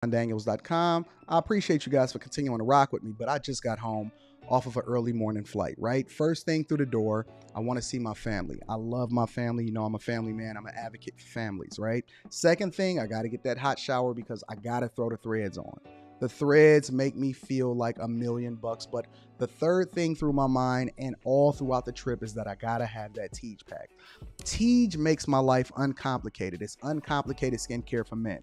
AntonDaniels.com. I appreciate you guys for continuing to rock with me, but I just got home off of an early morning flight, right? First thing through the door, I want to see my family. I love my family. You know, I'm a family man. I'm an advocate for families, right? Second thing, I got to get that hot shower because I got to throw the threads on. The threads make me feel like $1,000,000, but the third thing through my mind and all throughout the trip is that I gotta have that Tej pack. Tej makes my life uncomplicated. It's uncomplicated skincare for men.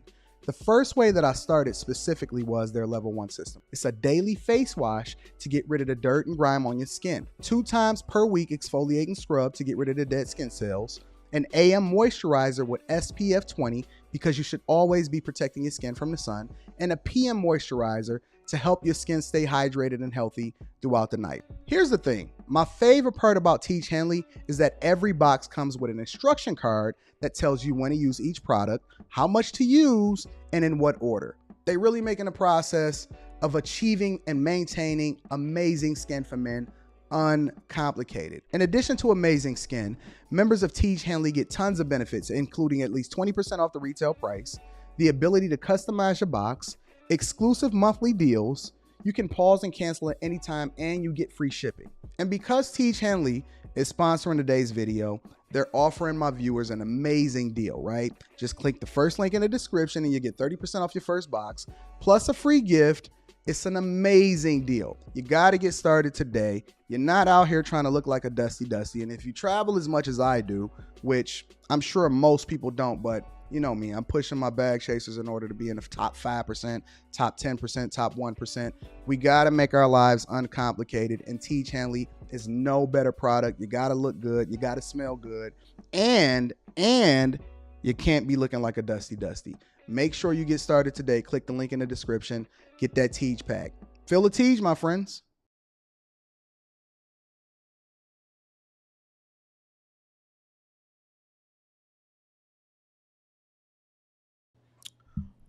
The first way that I started specifically was their level 1 system. It's a daily face wash to get rid of the dirt and grime on your skin. 2 times per week exfoliating scrub to get rid of the dead skin cells. An AM moisturizer with SPF 20 because you should always be protecting your skin from the sun. And a PM moisturizer to help your skin stay hydrated and healthy throughout the night. Here's the thing. My favorite part about Tej Henley is that every box comes with an instruction card that tells you when to use each product, how much to use, and in what order. They really making the process of achieving and maintaining amazing skin for men uncomplicated. In addition to amazing skin, members of Tej Henley get tons of benefits, including at least 20% off the retail price, the ability to customize your box, exclusive monthly deals, you can pause and cancel at any time, and you get free shipping. And because Tej Henley is sponsoring today's video, they're offering my viewers an amazing deal, right? Just click the first link in the description and you get 30% off your first box, plus a free gift. It's an amazing deal. You got to get started today. You're not out here trying to look like a Dusty. And if you travel as much as I do, which I'm sure most people don't, but you know me, I'm pushing my bag chasers in order to be in the top 5%, top 10%, top 1%. We got to make our lives uncomplicated, and Tej Henley is no better product. You got to look good. You got to smell good. And you can't be looking like a Dusty. Make sure you get started today. Click the link in the description. Get that Tej pack. Feel the Tej, my friends.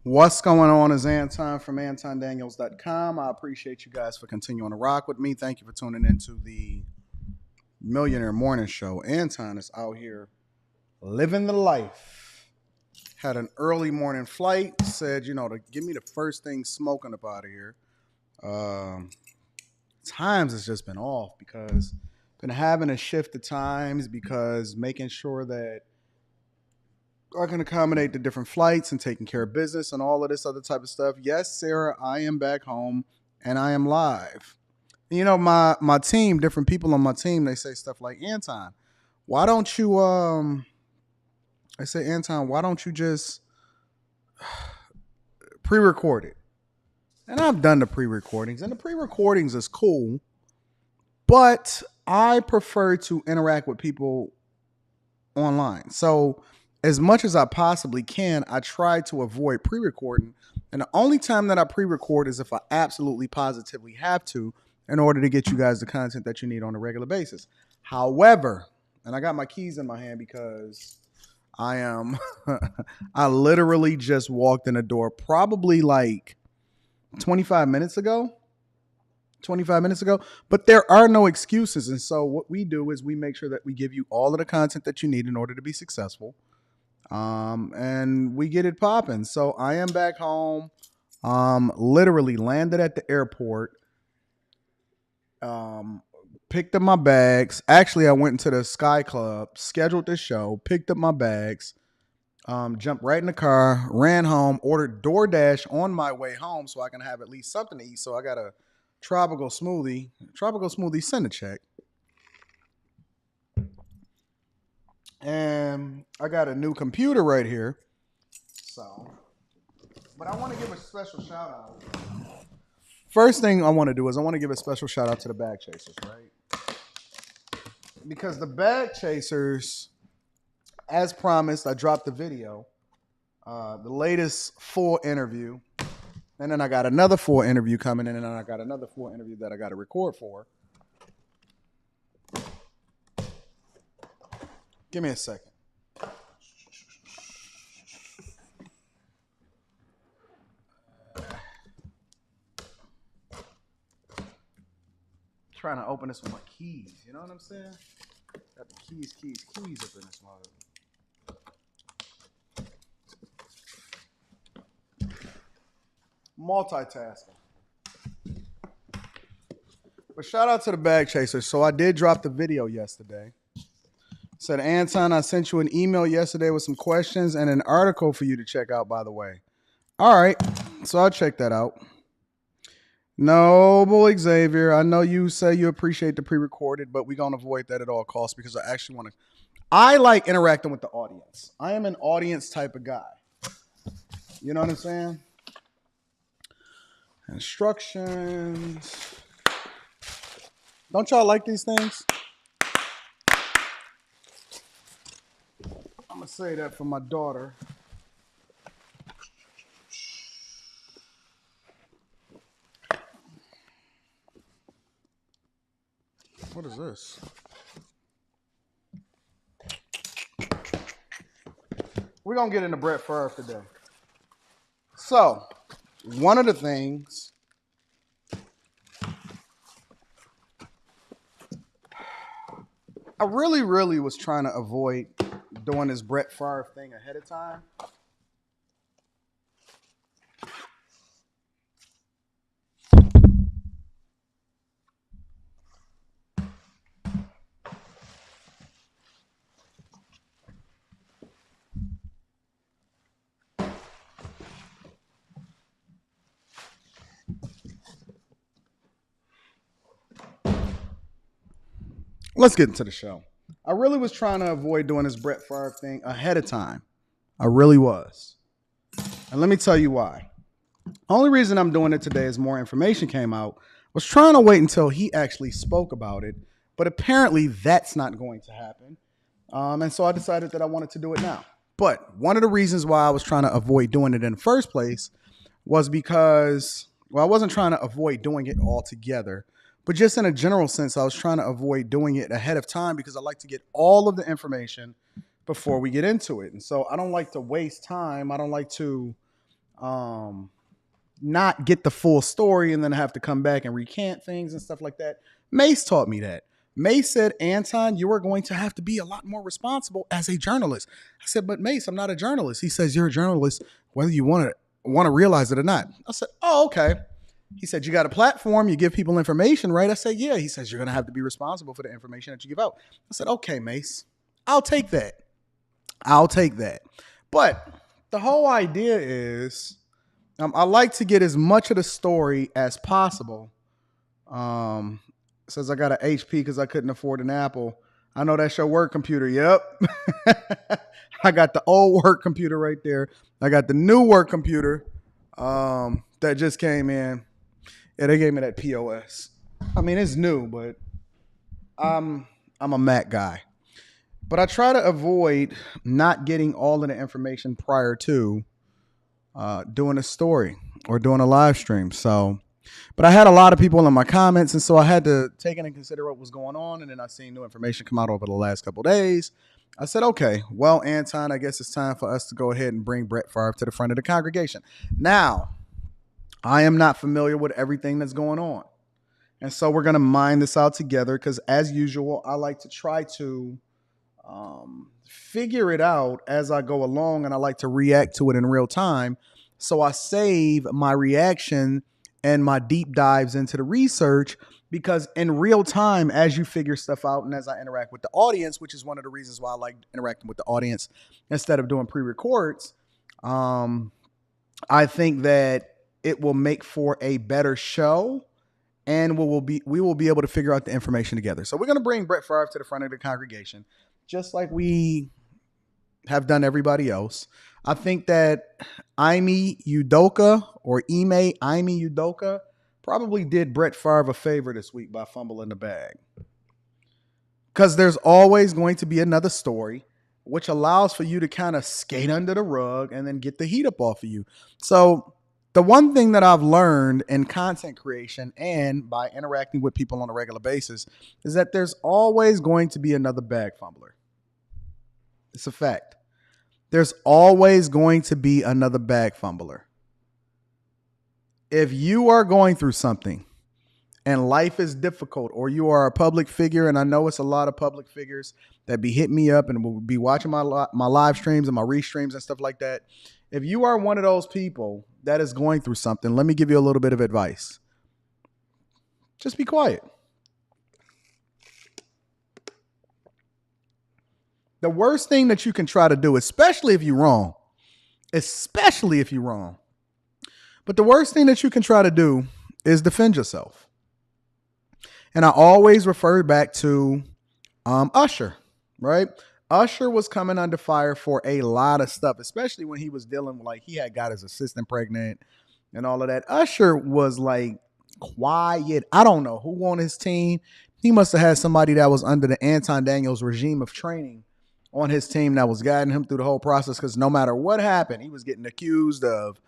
What's going on is Anton from AntonDaniels.com. I appreciate you guys for continuing to rock with me. Thank you for tuning into the Millionaire Morning Show. Anton is out here living the life. Had an early morning flight. Said, to give me the first thing smoking up out of here. Times has just been off because been having a shift of times because making sure that I can accommodate the different flights and taking care of business and all of this other type of stuff. Yes, Sarah, I am back home and I am live. My team, different people on my team, they say stuff like, Anton, why don't you I say, Anton, why don't you just pre-record it? And I've done the pre-recordings, and the pre-recordings is cool, but I prefer to interact with people online. So as much as I possibly can, I try to avoid pre-recording. And the only time that I pre-record is if I absolutely positively have to in order to get you guys the content that you need on a regular basis. However, and I got my keys in my hand because I literally just walked in the door probably like 25 minutes ago. But there are no excuses. And so what we do is we make sure that we give you all of the content that you need in order to be successful. And we get it popping. So I am back home. Literally landed at the airport. Picked up my bags. Actually, I went into the Sky Club, scheduled the show, picked up my bags, jumped right in the car, ran home, ordered DoorDash on my way home so I can have at least something to eat. So I got a tropical smoothie. Send a check. And I got a new computer right here. But I want to give a special shout out. First thing I want to do is I want to give a special shout out to the bag chasers, right? Because the bag chasers, as promised, I dropped the video, the latest full interview. And then I got another full interview coming in, and then I got another full interview that I got to record for. Give me a second. Trying to open this with my keys. You know what I'm saying? Got the keys up in this mother. multitasking. But shout out to the bag chasers. So I did drop the video yesterday. Said, Anton, I sent you an email yesterday with some questions and an article for you to check out, by the way. All right. So I'll check that out. Noble Xavier, I know you say you appreciate the pre-recorded, but we're going to avoid that at all costs because I actually want to. I like interacting with the audience. I am an audience type of guy. You know what I'm saying? Instructions. Don't y'all like these things? I'm going to say that for my daughter. What is this? We're going to get into Brett Favre today. So, one of the things I really was trying to avoid doing this Brett Favre thing ahead of time. Let's get into the show. I really was trying to avoid doing this Brett Favre thing ahead of time. I really was. And let me tell you why. Only reason I'm doing it today is more information came out. I was trying to wait until he actually spoke about it, but apparently that's not going to happen. And so I decided that I wanted to do it now. But one of the reasons why I was trying to avoid doing it in the first place was because, well, I wasn't trying to avoid doing it altogether. But just in a general sense, I was trying to avoid doing it ahead of time because I like to get all of the information before we get into it. And so I don't like to waste time. I don't like to not get the full story and then have to come back and recant things and stuff like that. Mace taught me that. Mace said, Anton, you are going to have to be a lot more responsible as a journalist. I said, but Mace, I'm not a journalist. He says, you're a journalist whether you want to realize it or not. I said, oh, okay. He said, you got a platform, you give people information, right? I said, yeah. He says, you're going to have to be responsible for the information that you give out. I said, okay, Mace, I'll take that. But the whole idea is I like to get as much of the story as possible. Says I got an HP because I couldn't afford an Apple. I know that's your work computer. Yep. I got the old work computer right there. I got the new work computer that just came in. Yeah, they gave me that POS. I mean, it's new, but I'm a Mac guy. But I try to avoid not getting all of the information prior to doing a story or doing a live stream. So, but I had a lot of people in my comments, and so I had to take into consider what was going on. And then I seen new information come out over the last couple of days. I said, okay, well, Anton, I guess it's time for us to go ahead and bring Brett Favre to the front of the congregation. Now, I am not familiar with everything that's going on. And so we're going to mine this out together because, as usual, I like to try to figure it out as I go along, and I like to react to it in real time. So I save my reaction and my deep dives into the research because in real time, as you figure stuff out and as I interact with the audience, which is one of the reasons why I like interacting with the audience instead of doing pre-records, I think that it will make for a better show, and we will be able to figure out the information together. So we're going to bring Brett Favre to the front of the congregation, just like we have done everybody else. I think that Ime Udoka probably did Brett Favre a favor this week by fumbling the bag. Because there's always going to be another story, which allows for you to kind of skate under the rug and then get the heat up off of you. So the one thing that I've learned in content creation and by interacting with people on a regular basis is that there's always going to be another bag fumbler. It's a fact. There's always going to be another bag fumbler. If you are going through something and life is difficult, or you are a public figure, and I know it's a lot of public figures that be hitting me up and will be watching my live streams and my restreams and stuff like that. If you are one of those people that is going through something, let me give you a little bit of advice. Just be quiet. The worst thing that you can try to do, especially if you're wrong, but the worst thing that you can try to do is defend yourself. And I always refer back to Usher, right? Usher was coming under fire for a lot of stuff, especially when he was dealing with, like, he had got his assistant pregnant and all of that. Usher was like quiet. I don't know who on his team. He must have had somebody that was under the Anton Daniels regime of training on his team that was guiding him through the whole process, because no matter what happened, he was getting accused of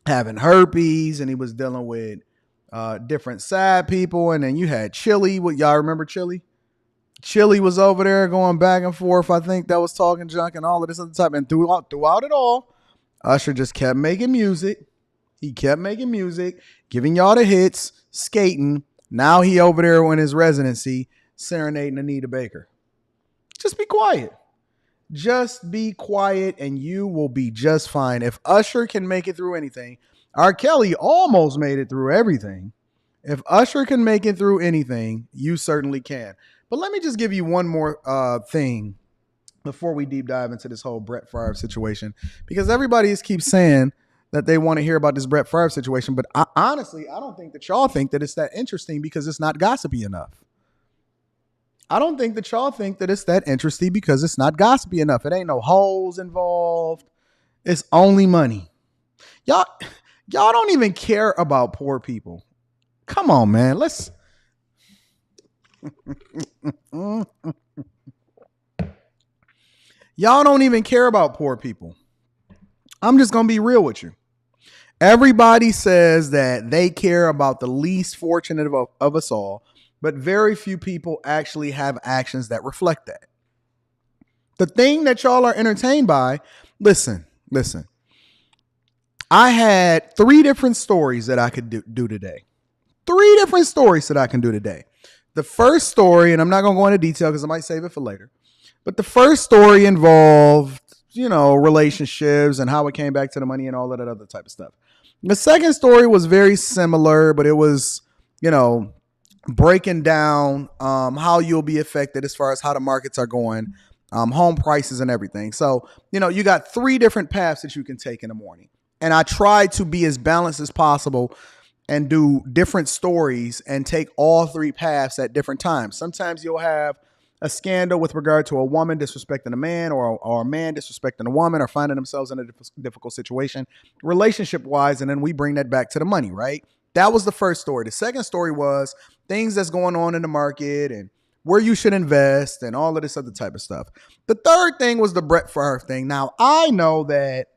having herpes, and he was dealing with different sad people. And then you had Chili. What, y'all remember Chili? Chili was over there going back and forth. I think that was talking junk and all of this other type. And throughout it all, Usher just kept making music. He kept making music, giving y'all the hits, skating. Now he over there in his residency serenading Anita Baker. Just be quiet. Just be quiet and you will be just fine. If Usher can make it through anything, R. Kelly almost made it through everything. If Usher can make it through anything, you certainly can. But let me just give you one more thing before we deep dive into this whole Brett Favre situation, because everybody keeps saying that they want to hear about this Brett Favre situation. But honestly, I don't think that y'all think that it's that interesting because it's not gossipy enough. I don't think that y'all think that it's that interesting because it's not gossipy enough. It ain't no hoes involved. It's only money. Y'all don't even care about poor people. Come on, man. Y'all don't even care about poor people. I'm just going to be real with you. Everybody says that they care about the least fortunate of us all, but very few people actually have actions that reflect that. The thing that y'all are entertained by, listen. I had 3 different stories that I could do today. 3 different stories that I can do today. The first story, and I'm not going to go into detail because I might save it for later, but the first story involved, relationships and how it came back to the money and all of that other type of stuff. The second story was very similar, but it was, breaking down how you'll be affected as far as how the markets are going, home prices and everything. So, you got 3 different paths that you can take in the morning. And I try to be as balanced as possible and do different stories and take all 3 paths at different times. Sometimes you'll have a scandal with regard to a woman disrespecting a man, or a man disrespecting a woman, or finding themselves in a difficult situation relationship wise. And then we bring that back to the money, right? That was the first story. The second story was things that's going on in the market and where you should invest and all of this other type of stuff. The third thing was the Brett Favre thing. Now, I know that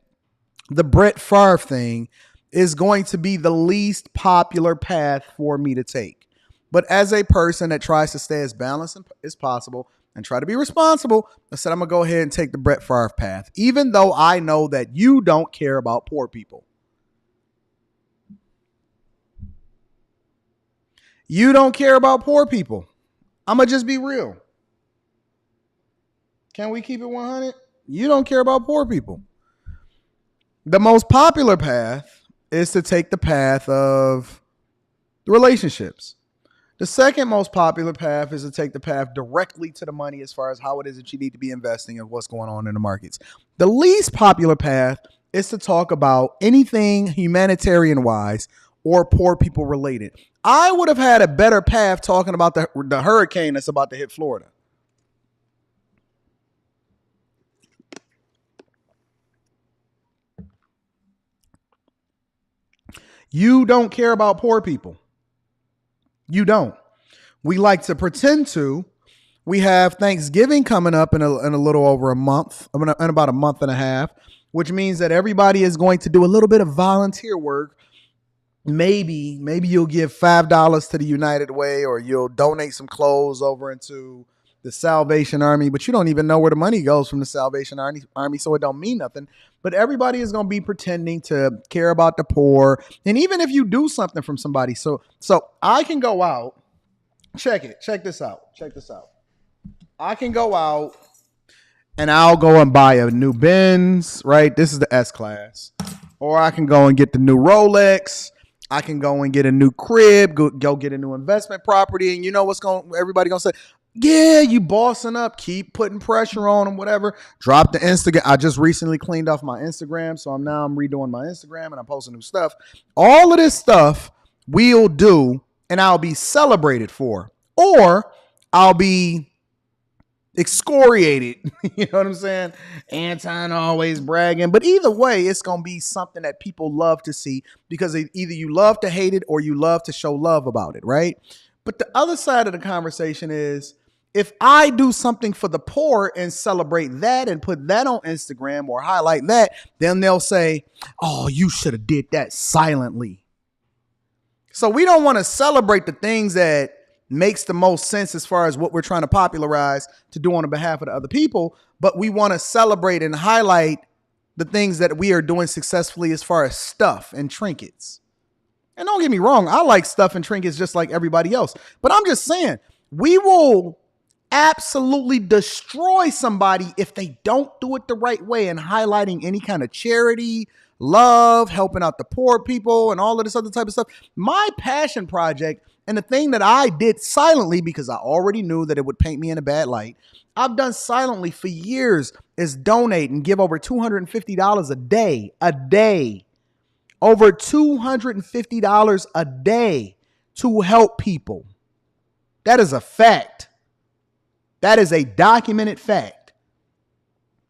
the Brett Favre thing is going to be the least popular path for me to take. But as a person that tries to stay as balanced as possible and try to be responsible, I said I'm going to go ahead and take the Brett Favre path, even though I know that you don't care about poor people. You don't care about poor people. I'm going to just be real. Can we keep it 100? You don't care about poor people. The most popular path is to take the path of the relationships. The second most popular path is to take the path directly to the money as far as how it is that you need to be investing and what's going on in the markets. The least popular path is to talk about anything humanitarian-wise or poor people related. I would have had a better path talking about the hurricane that's about to hit Florida. You don't care about poor people. You don't. We like to pretend to. We have Thanksgiving coming up in a little over a month, in about a month and a half, which means that everybody is going to do a little bit of volunteer work. Maybe you'll give $5 to the United Way, or you'll donate some clothes over into the Salvation Army, but you don't even know where the money goes from the Salvation Army, so it don't mean nothing. But everybody is going to be pretending to care about the poor. And even if you do something from somebody, so I can go out, check this out. I can go out and I'll go and buy a new Benz, right? This is the S-Class. or I can go and get the new Rolex. I can go and get a new crib, go get a new investment property. And you know everybody gonna say, yeah, you bossing up, keep putting pressure on them, whatever. Drop the Instagram. I just recently cleaned off my Instagram. So I'm redoing my Instagram and I'm posting new stuff. All of this stuff we'll do and I'll be celebrated for, or I'll be excoriated. You know what I'm saying? Anton always bragging. But either way, it's going to be something that people love to see because either you love to hate it or you love to show love about it, right? But the other side of the conversation is if I do something for the poor and celebrate that and put that on Instagram or highlight that, then they'll say, oh, you should have did that silently. So we don't want to celebrate the things that makes the most sense as far as what we're trying to popularize to do on behalf of the other people, but we want to celebrate and highlight the things that we are doing successfully as far as stuff and trinkets. And don't get me wrong, I like stuff and trinkets just like everybody else, but I'm just saying we will absolutely destroy somebody if they don't do it the right way and highlighting any kind of charity, love, helping out the poor people and all of this other type of stuff. My passion project and the thing that I did silently because I already knew that it would paint me in a bad light, I've done silently for years is donate and give over $250 a day, over $250 a day to help people. That is a fact. That is a documented fact.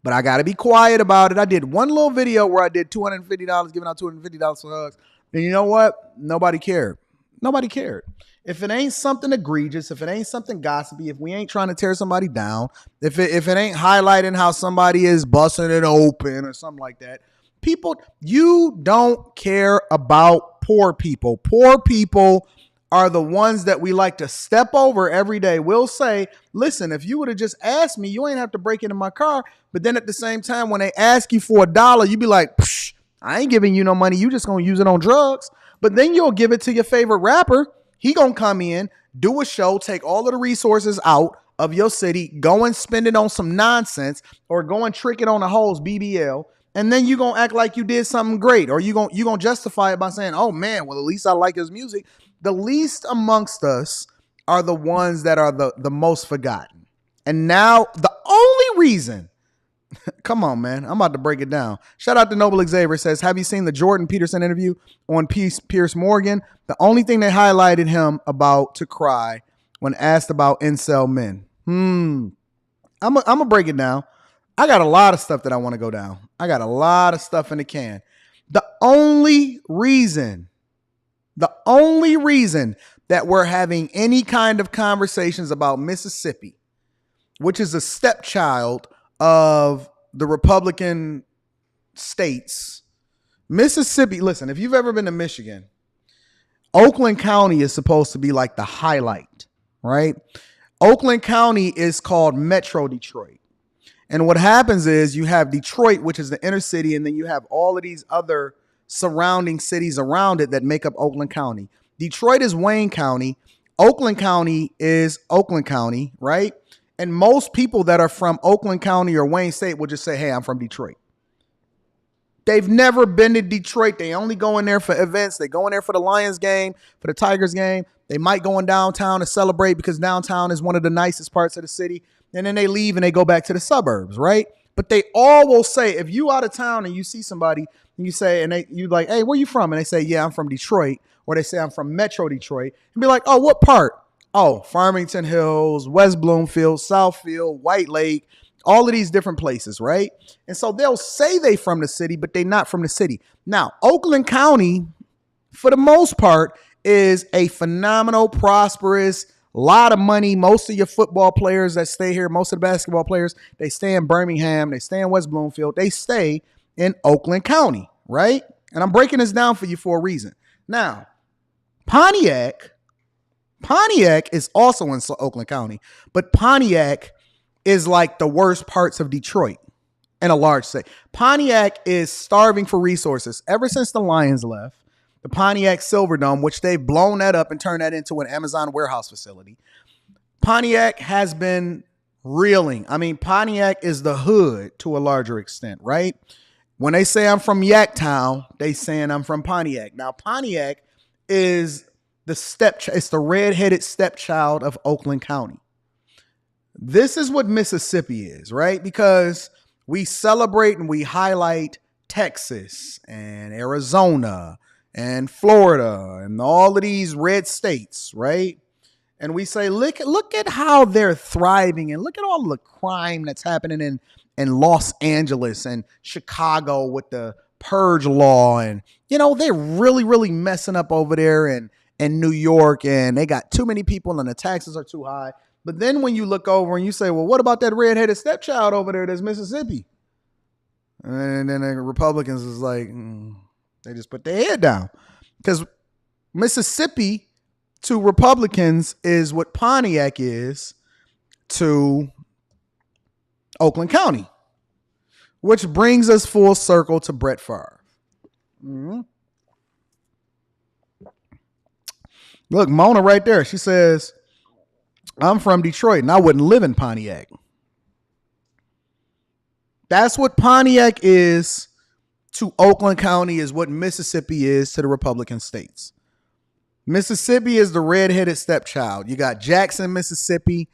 But I got to be quiet about it. I did one little video where I did $250, giving out $250 for hugs. And you know what? Nobody cared. Nobody cared. If it ain't something egregious, if it ain't something gossipy, if we ain't trying to tear somebody down, if it ain't highlighting how somebody is busting it open or something like that, people, you don't care about poor people. Poor people are the ones that we like to step over every day. We'll say, listen, if you would have just asked me, you ain't have to break into my car. But then at the same time, when they ask you for $1, you be like, psh, I ain't giving you no money. You just going to use it on drugs. But then you'll give it to your favorite rapper. He going to come in, do a show, take all of the resources out of your city, go and spend it on some nonsense or go and trick it on the hoes BBL. And then you going to act like you did something great, or you going to justify it by saying, oh man, well, at least I like his music. The least amongst us are the ones that are the most forgotten. And now the only reason, come on, man, I'm about to break it down. Shout out to Noble Xavier says, have you seen the Jordan Peterson interview on Piers Morgan? The only thing they highlighted him about to cry when asked about incel men. I'm gonna break it down. I got a lot of stuff that I want to go down. I got a lot of stuff in the can. The only reason that we're having any kind of conversations about Mississippi, which is a stepchild of the Republican states, Mississippi, listen, if you've ever been to Michigan, Oakland County is supposed to be like the highlight, right? Oakland County is called Metro Detroit. And what happens is you have Detroit, which is the inner city, and then you have all of these other surrounding cities around it that make up Oakland County. Detroit is Wayne County. Oakland County is Oakland County, right? And most people that are from Oakland County or Wayne State will just say, hey, I'm from Detroit. They've never been to Detroit. They only go in there for events. They go in there for the Lions game, for the Tigers game. They might go in downtown to celebrate because downtown is one of the nicest parts of the city. And then they leave and they go back to the suburbs, right? But they all will say, if you out of town and you see somebody and you say, and you like, hey, where you from? And they say, yeah, I'm from Detroit. Or they say, I'm from Metro Detroit. And be like, oh, what part? Oh, Farmington Hills, West Bloomfield, Southfield, White Lake, all of these different places, right? And so they'll say they from the city, but they're not from the city. Now, Oakland County, for the most part, is a phenomenal, prosperous, lot of money. Most of your football players that stay here, most of the basketball players, they stay in Birmingham, they stay in West Bloomfield, they stay in Oakland County, right? And I'm breaking this down for you for a reason. Now, Pontiac is also in Oakland County, but Pontiac is like the worst parts of Detroit in a large state. Pontiac is starving for resources. Ever since the Lions left, the Pontiac Silverdome, which they've blown that up and turned that into an Amazon warehouse facility, Pontiac has been reeling. I mean, Pontiac is the hood to a larger extent, right? When they say I'm from Yaktown, they saying I'm from Pontiac. Now, Pontiac is it's the red-headed stepchild of Oakland County. This is what Mississippi is, right? Because we celebrate and we highlight Texas and Arizona and Florida and all of these red states, right? And we say, look at how they're thriving, and look at all the crime that's happening in Los Angeles and Chicago with the purge law. And, they're really, really messing up over there in New York, and they got too many people and the taxes are too high. But then when you look over and you say, well, what about that redheaded stepchild over there that's Mississippi? And then the Republicans is like, they just put their head down. Because Mississippi to Republicans is what Pontiac is to Oakland County, which brings us full circle to Brett Favre. Mm-hmm. Look, Mona right there. She says, I'm from Detroit and I wouldn't live in Pontiac. That's what Pontiac is to Oakland County, is what Mississippi is to the Republican states. Mississippi is the redheaded stepchild. You got Jackson, Mississippi.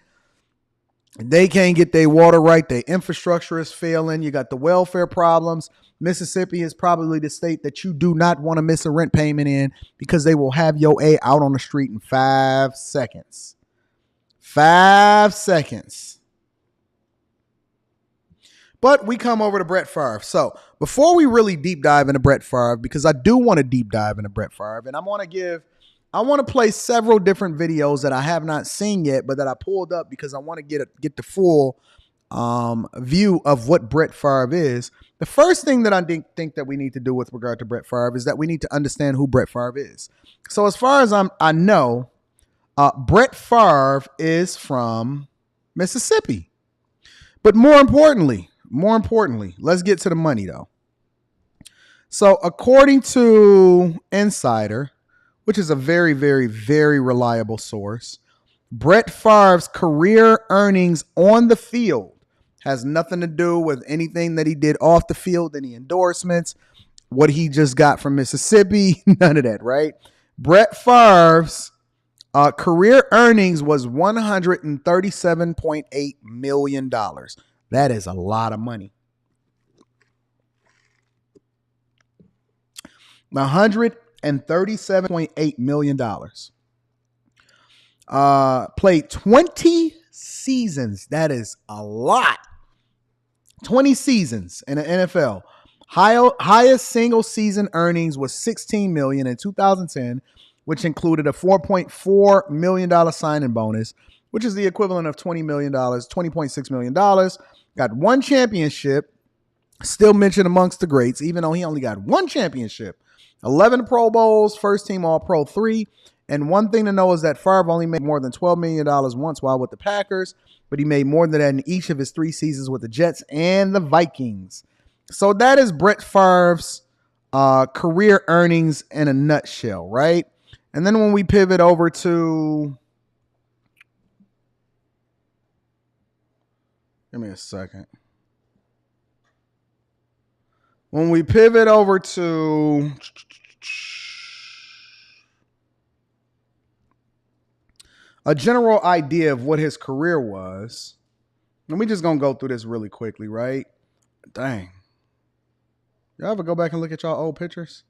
They can't get their water right. Their infrastructure is failing. You got the welfare problems. Mississippi is probably the state that you do not want to miss a rent payment in, because they will have your A out on the street in 5 seconds. 5 seconds. But we come over to Brett Favre. So before we really deep dive into Brett Favre, because I do want to deep dive into Brett Favre, and I want to play several different videos that I have not seen yet, but that I pulled up because I want to get the full view of what Brett Favre is. The first thing that I think that we need to do with regard to Brett Favre is that we need to understand who Brett Favre is. So as far as I know, Brett Favre is from Mississippi. But more importantly, let's get to the money though. So according to Insider, which is a very, very, very reliable source, Brett Favre's career earnings on the field has nothing to do with anything that he did off the field, any endorsements, what he just got from Mississippi, none of that, right? Brett Favre's career earnings was $137.8 million. That is a lot of money. $137.8 million. Played 20 seasons. That is a lot. 20 seasons in the NFL. Highest single season earnings was $16 million in 2010, which included a $4.4 million signing bonus, which is the equivalent of $20 million, $20.6 million. Got one championship, still mentioned amongst the greats, even though he only got one championship. 11 Pro Bowls, first team All-Pro 3. And one thing to know is that Favre only made more than $12 million once while with the Packers, but he made more than that in each of his 3 seasons with the Jets and the Vikings. So that is Brett Favre's career earnings in a nutshell, right? And then when we pivot over to... Give me a second. When we pivot over to... a general idea of what his career was. And we just going to go through this really quickly, right? Dang. Y'all ever go back and look at y'all old pictures?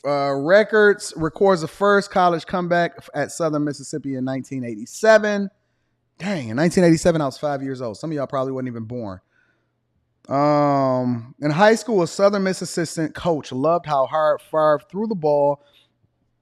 Records records the first college comeback at Southern Mississippi in 1987. Dang, in 1987, I was 5 years old. Some of y'all probably wasn't even born. In high school, a Southern Miss assistant coach loved how hard Favre threw the ball.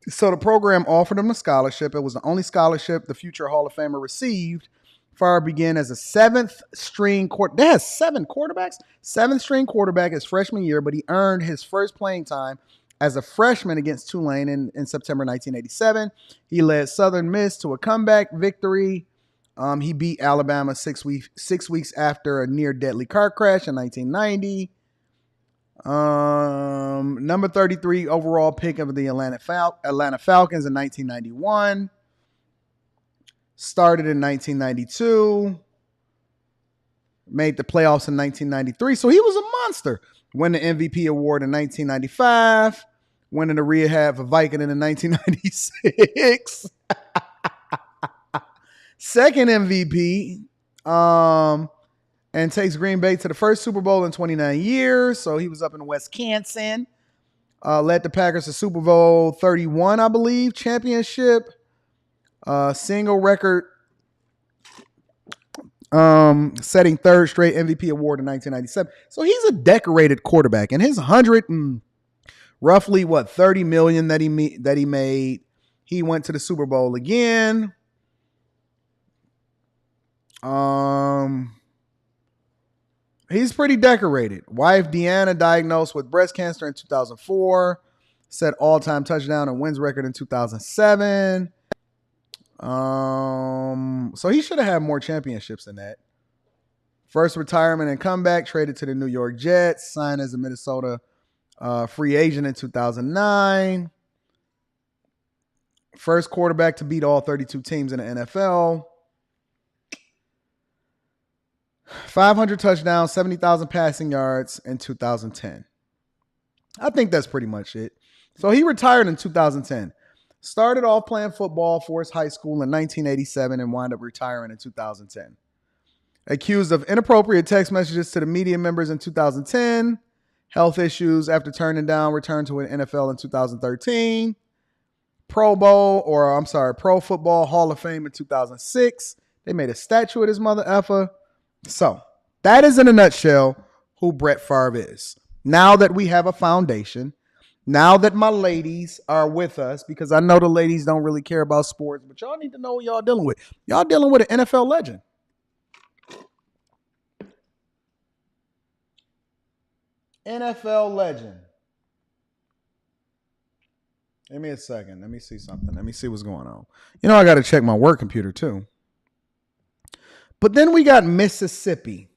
So the program offered him a scholarship. It was the only scholarship the future Hall of Famer received. Favre began as a 7th string quarterback. They had 7 quarterbacks. 7th string quarterback his freshman year, but he earned his first playing time as a freshman against Tulane in September 1987. He led Southern Miss to a comeback victory. He beat Alabama 6 weeks after a near deadly car crash in 1990. Number 33 overall pick of the Atlanta Falcons in 1991. Started in 1992. Made the playoffs in 1993. So he was a monster. Won the MVP award in 1995. Winning the rehab for Viking in 1996. Second MVP. And takes Green Bay to the first Super Bowl in 29 years. So he was up in Wisconsin. Led the Packers to Super Bowl 31, I believe, championship. Single record setting third straight MVP award in 1997. So he's a decorated quarterback. And his roughly 30 million that he made, he went to the Super Bowl again. He's pretty decorated. Wife Deanna diagnosed with breast cancer in 2004. Set all-time touchdown and wins record in 2007. So he should have had more championships than that. First retirement and comeback, traded to the New York Jets, signed as a Minnesota free agent in 2009. First quarterback to beat all 32 teams in the NFL. 500 touchdowns, 70,000 passing yards in 2010. I think that's pretty much it. So he retired in 2010. Started off playing football for his high school in 1987 and wound up retiring in 2010. Accused of inappropriate text messages to the media members in 2010. Health issues after turning down, returned to an NFL in 2013. Pro Football Hall of Fame in 2006. They made a statue of his mother effer. So that is in a nutshell who Brett Favre is. Now that we have a foundation, now that my ladies are with us, because I know the ladies don't really care about sports, but y'all need to know what y'all dealing with. Y'all dealing with an NFL legend. NFL legend. Give me a second. Let me see something. Let me see what's going on. You know, I got to check my work computer too. But then we got Mississippi.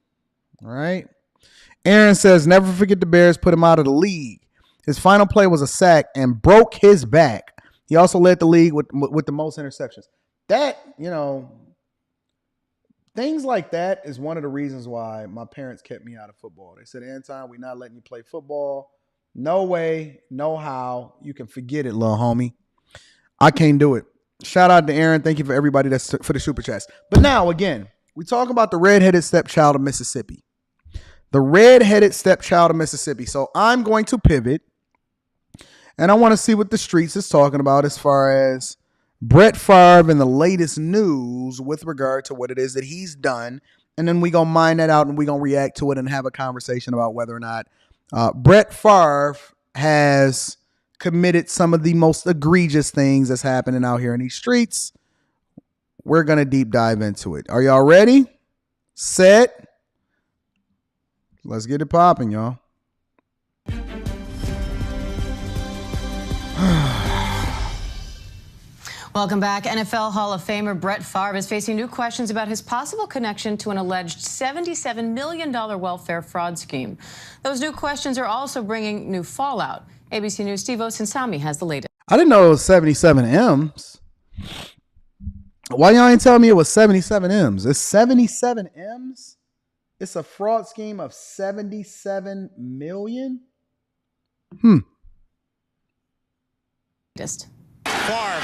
All right. Aaron says, never forget the Bears put him out of the league. His final play was a sack and broke his back. He also led the league with the most interceptions. That, you know, things like that is one of the reasons why my parents kept me out of football. They said, Anton, we're not letting you play football. No way, no how. You can forget it, little homie. I can't do it. Shout out to Aaron. Thank you for everybody that's for the super chats. But now, again, we talk about the redheaded stepchild of Mississippi. The redheaded stepchild of Mississippi. So I'm going to pivot, and I want to see what the streets is talking about as far as Brett Favre and the latest news with regard to what it is that he's done. And then we're going to mine that out and we're going to react to it and have a conversation about whether or not Brett Favre has committed some of the most egregious things that's happening out here in these streets. We're going to deep dive into it. Are y'all ready? Set. Let's get it popping, y'all. Welcome back. NFL Hall of Famer Brett Favre is facing new questions about his possible connection to an alleged $77 million welfare fraud scheme. Those new questions are also bringing new fallout. ABC News' Steve Osinsami has the latest. I didn't know it was 77 M's. Why y'all ain't telling me it was 77 M's? It's 77 M's? It's a fraud scheme of 77 million? Favre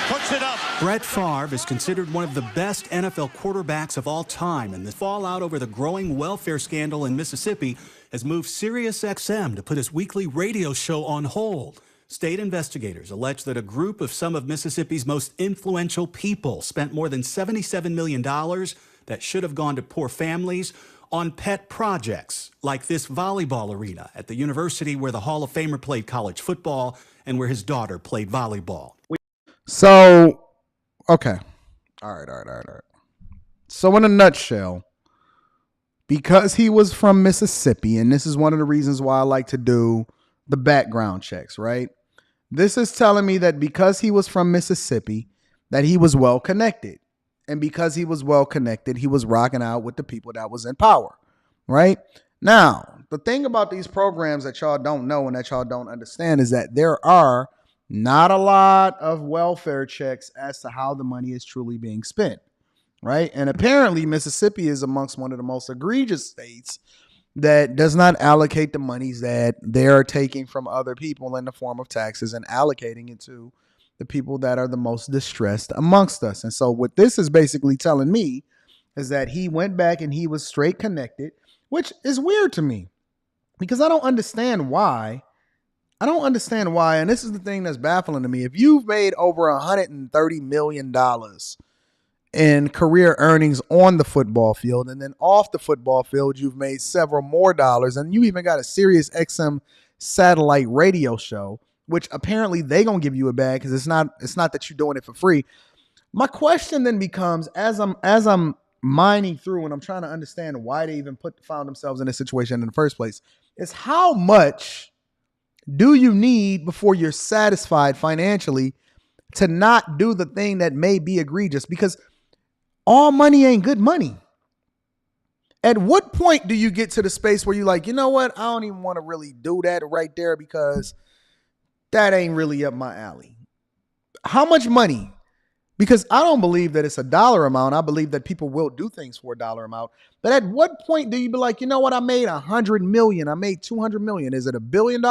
puts it up. Brett Favre is considered one of the best NFL quarterbacks of all time, and the fallout over the growing welfare scandal in Mississippi has moved SiriusXM to put its weekly radio show on hold. State investigators allege that a group of some of Mississippi's most influential people spent more than $77 million that should have gone to poor families on pet projects like this volleyball arena at the university where the Hall of Famer played college football and where his daughter played volleyball. So, okay. All right. So in a nutshell, because he was from Mississippi, and this is one of the reasons why I like to do the background checks, right? This is telling me that because he was from Mississippi, that he was well connected. And because he was well connected, he was rocking out with the people that was in power, right? Now, the thing about these programs that y'all don't know and that y'all don't understand is that there are not a lot of welfare checks as to how the money is truly being spent. right? And apparently Mississippi is amongst one of the most egregious states that does not allocate the monies that they're taking from other people in the form of taxes and allocating it to the people that are the most distressed amongst us. And so what this is basically telling me is that he went back and he was straight connected, which is weird to me because I don't understand why. And this is the thing that's baffling to me. If you've made over $130 million in career earnings on the football field, and then off the football field, you've made several more dollars, and you even got a Sirius XM satellite radio show, which apparently they gonna give you a bag because it's not that you're doing it for free. My question then becomes, as I'm mining through and I'm trying to understand why they even found themselves in this situation in the first place, is how much do you need before you're satisfied financially to not do the thing that may be egregious? Because all money ain't good money. At what point do you get to the space where you're like, you know what? I don't even want to really do that right there because that ain't really up my alley. How much money? Because I don't believe that it's a dollar amount. I believe that people will do things for a dollar amount. But at what point do you be like, you know what? I made 100 million. I made 200 million. Is it $1 billion?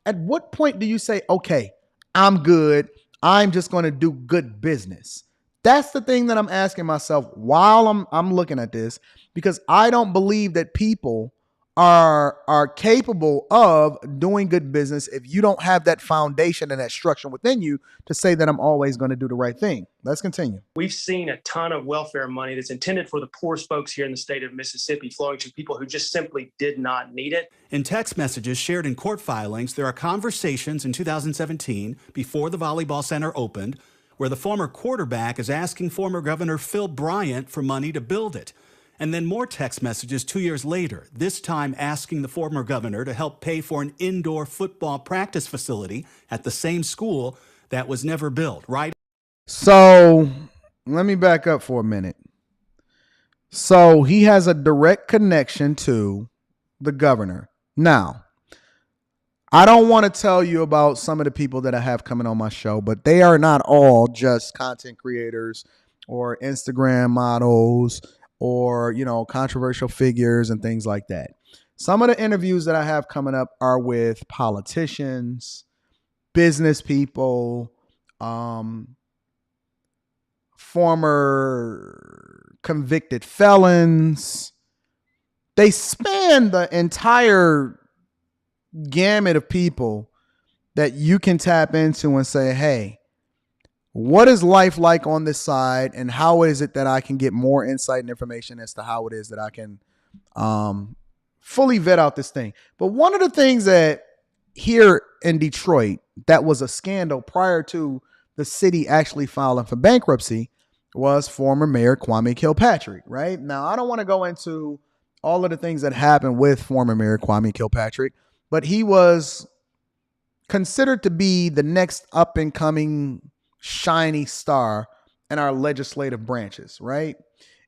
At what point do you say, okay, I'm good. I'm just going to do good business? That's the thing that I'm asking myself while I'm looking at this, because I don't believe that people are capable of doing good business if you don't have that foundation and that structure within you to say that I'm always going to do the right thing. Let's continue. We've seen a ton of welfare money that's intended for the poorest folks here in the state of Mississippi flowing to people who just simply did not need it. In text messages shared in court filings, there are conversations in 2017 before the volleyball center opened where the former quarterback is asking former Governor Phil Bryant for money to build it. And then more text messages 2 years later, this time asking the former governor to help pay for an indoor football practice facility at the same school that was never built, right? So let me back up for a minute. So he has a direct connection to the governor. Now, I don't want to tell you about some of the people that I have coming on my show, but they are not all just content creators or Instagram models or, controversial figures and things like that. Some of the interviews that I have coming up are with politicians, business people, former convicted felons. They span the entire gamut of people that you can tap into and say, hey, what is life like on this side, and how is it that I can get more insight and information as to how it is that I can fully vet out this thing. But one of the things that here in Detroit that was a scandal prior to the city actually filing for bankruptcy was former Mayor Kwame Kilpatrick, right? Now, I don't want to go into all of the things that happened with former Mayor Kwame Kilpatrick, but he was considered to be the next up and coming shiny star in our legislative branches, right?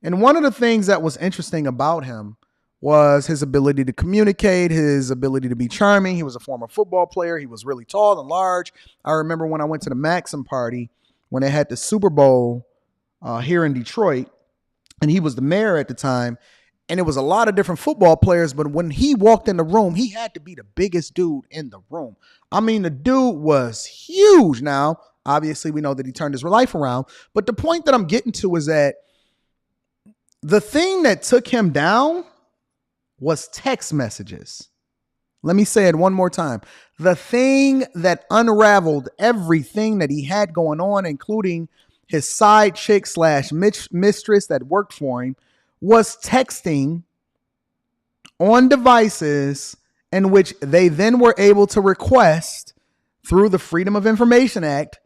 And one of the things that was interesting about him was his ability to communicate, his ability to be charming. He was a former football player. He was really tall and large. I remember when I went to the Maxim party when they had the Super Bowl here in Detroit, and he was the mayor at the time, and it was a lot of different football players, but when he walked in the room, he had to be the biggest dude in the room. I mean, the dude was huge. Now, obviously, we know that he turned his life around, but the point that I'm getting to is that the thing that took him down was text messages. Let me say it one more time. The thing that unraveled everything that he had going on, including his side chick / mistress that worked for him, was texting on devices in which they then were able to request, through the Freedom of Information Act,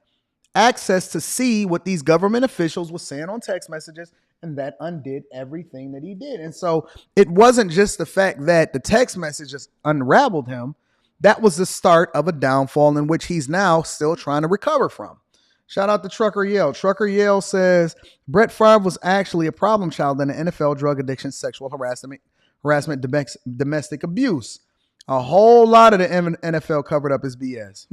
access to see what these government officials were saying on text messages, and that undid everything that he did. And so it wasn't just the fact that the text messages unraveled him. That was the start of a downfall in which he's now still trying to recover from. Shout out to Trucker Yale. Trucker Yale says Brett Favre was actually a problem child in the NFL, drug addiction, sexual harassment, domestic abuse. A whole lot of the NFL covered up his BS.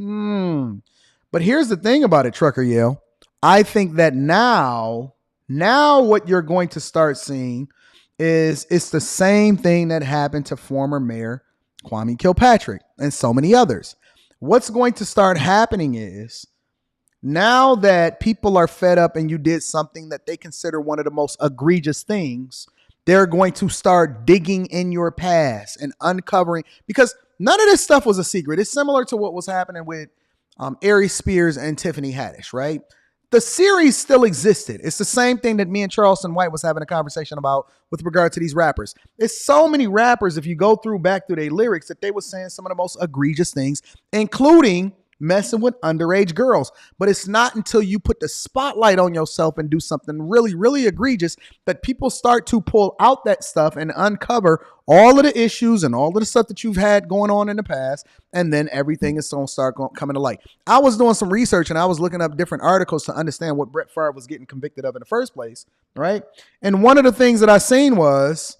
But here's the thing about it, Trucker Yale. I think that now Now what you're going to start seeing is it's the same thing that happened to former Mayor Kwame Kilpatrick and so many others. What's going to start happening is now that people are fed up and you did something that they consider one of the most egregious things, they're going to start digging in your past and uncovering, because none of this stuff was a secret. It's similar to what was happening with Ari Spears and Tiffany Haddish, right? The series still existed. It's the same thing that me and Charleston White was having a conversation about with regard to these rappers. It's so many rappers, if you go back through their lyrics, that they were saying some of the most egregious things, including messing with underage girls. But it's not until you put the spotlight on yourself and do something really, really egregious that people start to pull out that stuff and uncover all of the issues and all of the stuff that you've had going on in the past. And then everything is going to start coming to light. I was doing some research and I was looking up different articles to understand what Brett Favre was getting convicted of in the first place, right? And one of the things that I seen was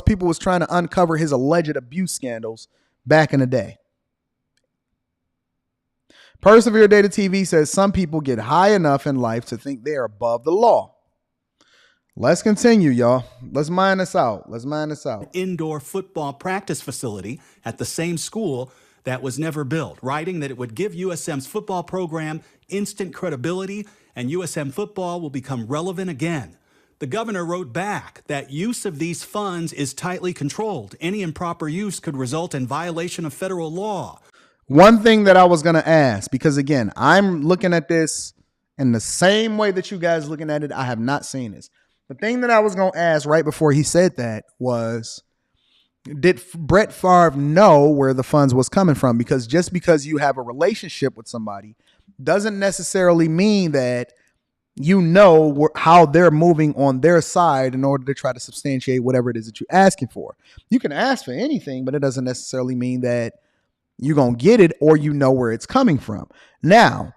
people was trying to uncover his alleged abuse scandals back in the day. Persevere Data TV says some people get high enough in life to think they are above the law. Let's continue, y'all. Let's mine this out. Indoor football practice facility at the same school that was never built, writing that it would give USM's football program instant credibility and USM football will become relevant again. The governor wrote back that use of these funds is tightly controlled. Any improper use could result in violation of federal law. One thing that I was going to ask, because again, I'm looking at this in the same way that you guys looking at it. I have not seen this. The thing that I was going to ask right before he said that was, did Brett Favre know where the funds was coming from? Because just because you have a relationship with somebody doesn't necessarily mean that you know how they're moving on their side in order to try to substantiate whatever it is that you're asking for. You can ask for anything, but it doesn't necessarily mean that you're going to get it or you know where it's coming from. Now,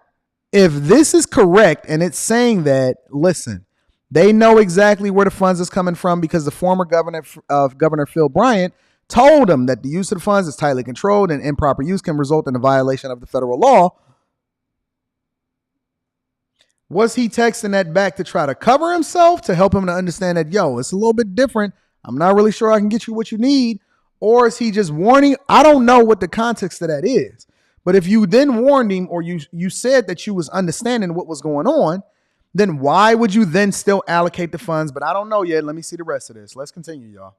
if this is correct and it's saying that, listen, they know exactly where the funds is coming from because the former Governor Phil Bryant told them that the use of the funds is tightly controlled and improper use can result in a violation of the federal law. Was he texting that back to try to cover himself, to help him to understand that, yo, it's a little bit different. I'm not really sure I can get you what you need. Or is he just warning? I don't know what the context of that is. But if you then warned him or you said that you was understanding what was going on, then why would you then still allocate the funds? But I don't know yet. Let me see the rest of this. Let's continue, y'all.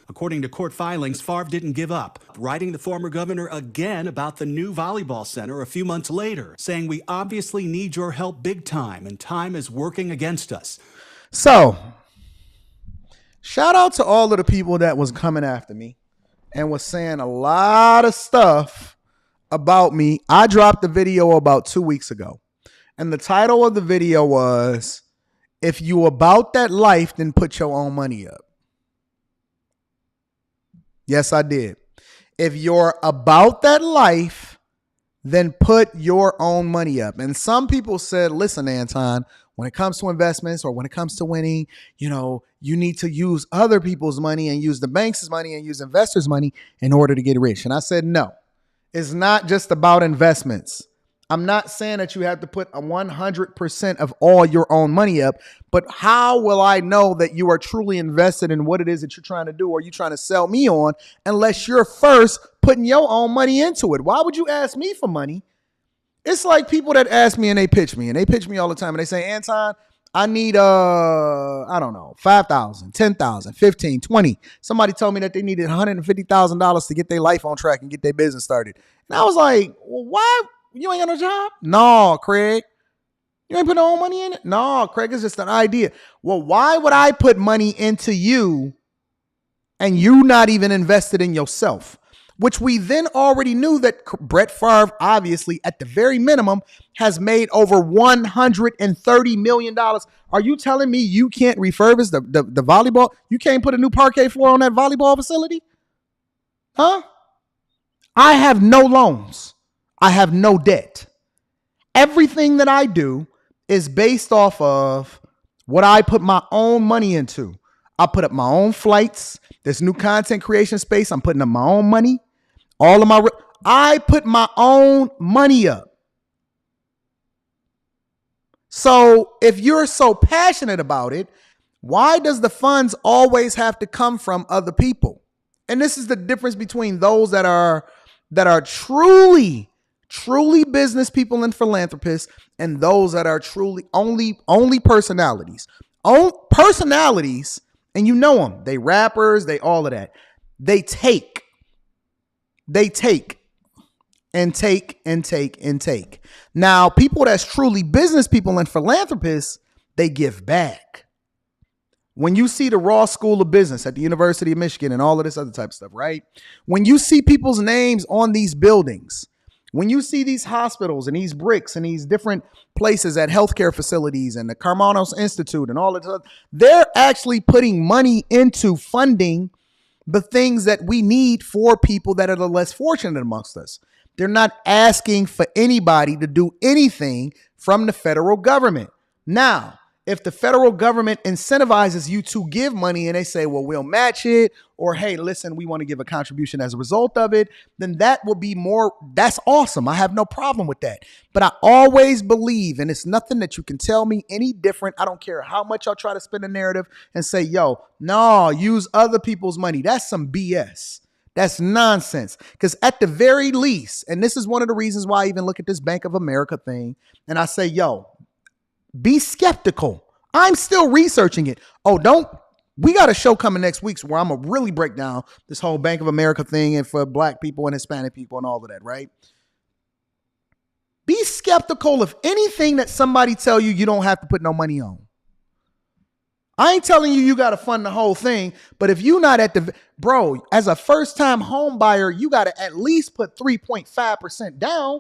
According to court filings, Favre didn't give up, writing the former governor again about the new volleyball center a few months later, saying, we obviously need your help big time, and time is working against us. So, shout out to all of the people that was coming after me and was saying a lot of stuff about me. I dropped the video about 2 weeks ago, and the title of the video was, if you about that life, then put your own money up. Yes, I did. If you're about that life, then put your own money up. And some people said, listen, Anton, when it comes to investments or when it comes to winning, you need to use other people's money and use the bank's money and use investors' money in order to get rich. And I said, no, it's not just about investments. I'm not saying that you have to put 100% of all your own money up, but how will I know that you are truly invested in what it is that you're trying to do or you're trying to sell me on unless you're first putting your own money into it? Why would you ask me for money? It's like people that ask me and they pitch me all the time and they say, Anton, I need, I don't know, 5,000, 10,000, 15, 20. Somebody told me that they needed $150,000 to get their life on track and get their business started. And I was like, well, why? You ain't got no job? No, Craig. You ain't put no money in it? No, Craig, it's just an idea. Well, why would I put money into you and you not even invested in yourself? Which we then already knew that Brett Favre, obviously, at the very minimum, has made over $130 million. Are you telling me you can't refurbish the volleyball? You can't put a new parquet floor on that volleyball facility? Huh? I have no loans. I have no debt. Everything that I do is based off of what I put my own money into. I put up my own flights. This new content creation space, I'm putting up my own money. I put my own money up. So if you're so passionate about it, why does the funds always have to come from other people? And this is the difference between those that are truly business people and philanthropists and those that are truly only personalities. Personalities, and you know them. They rappers, they all of that. They take and take and take and take. Now, people that's truly business people and philanthropists, they give back. When you see the Ross School of Business at the University of Michigan and all of this other type of stuff, right? When you see people's names on these buildings, when you see these hospitals and these bricks and these different places at healthcare facilities and the Karmanos Institute and all of this, they're actually putting money into funding the things that we need for people that are the less fortunate amongst us. They're not asking for anybody to do anything from the federal government. Now, if the federal government incentivizes you to give money and they say, well, we'll match it, or, hey, listen, we want to give a contribution as a result of it, then that will be more, that's awesome. I have no problem with that. But I always believe, and it's nothing that you can tell me any different. I don't care how much y'all try to spin a narrative and say, yo, no, use other people's money. That's some BS. That's nonsense. Because at the very least, and this is one of the reasons why I even look at this Bank of America thing, and I say, yo, be skeptical. I'm still researching it. We got a show coming next week where I'm going to really break down this whole Bank of America thing and for Black people and Hispanic people and all of that, right? Be skeptical of anything that somebody tell you don't have to put no money on. I ain't telling you got to fund the whole thing, but if you're not as a first-time home buyer, you got to at least put 3.5% down.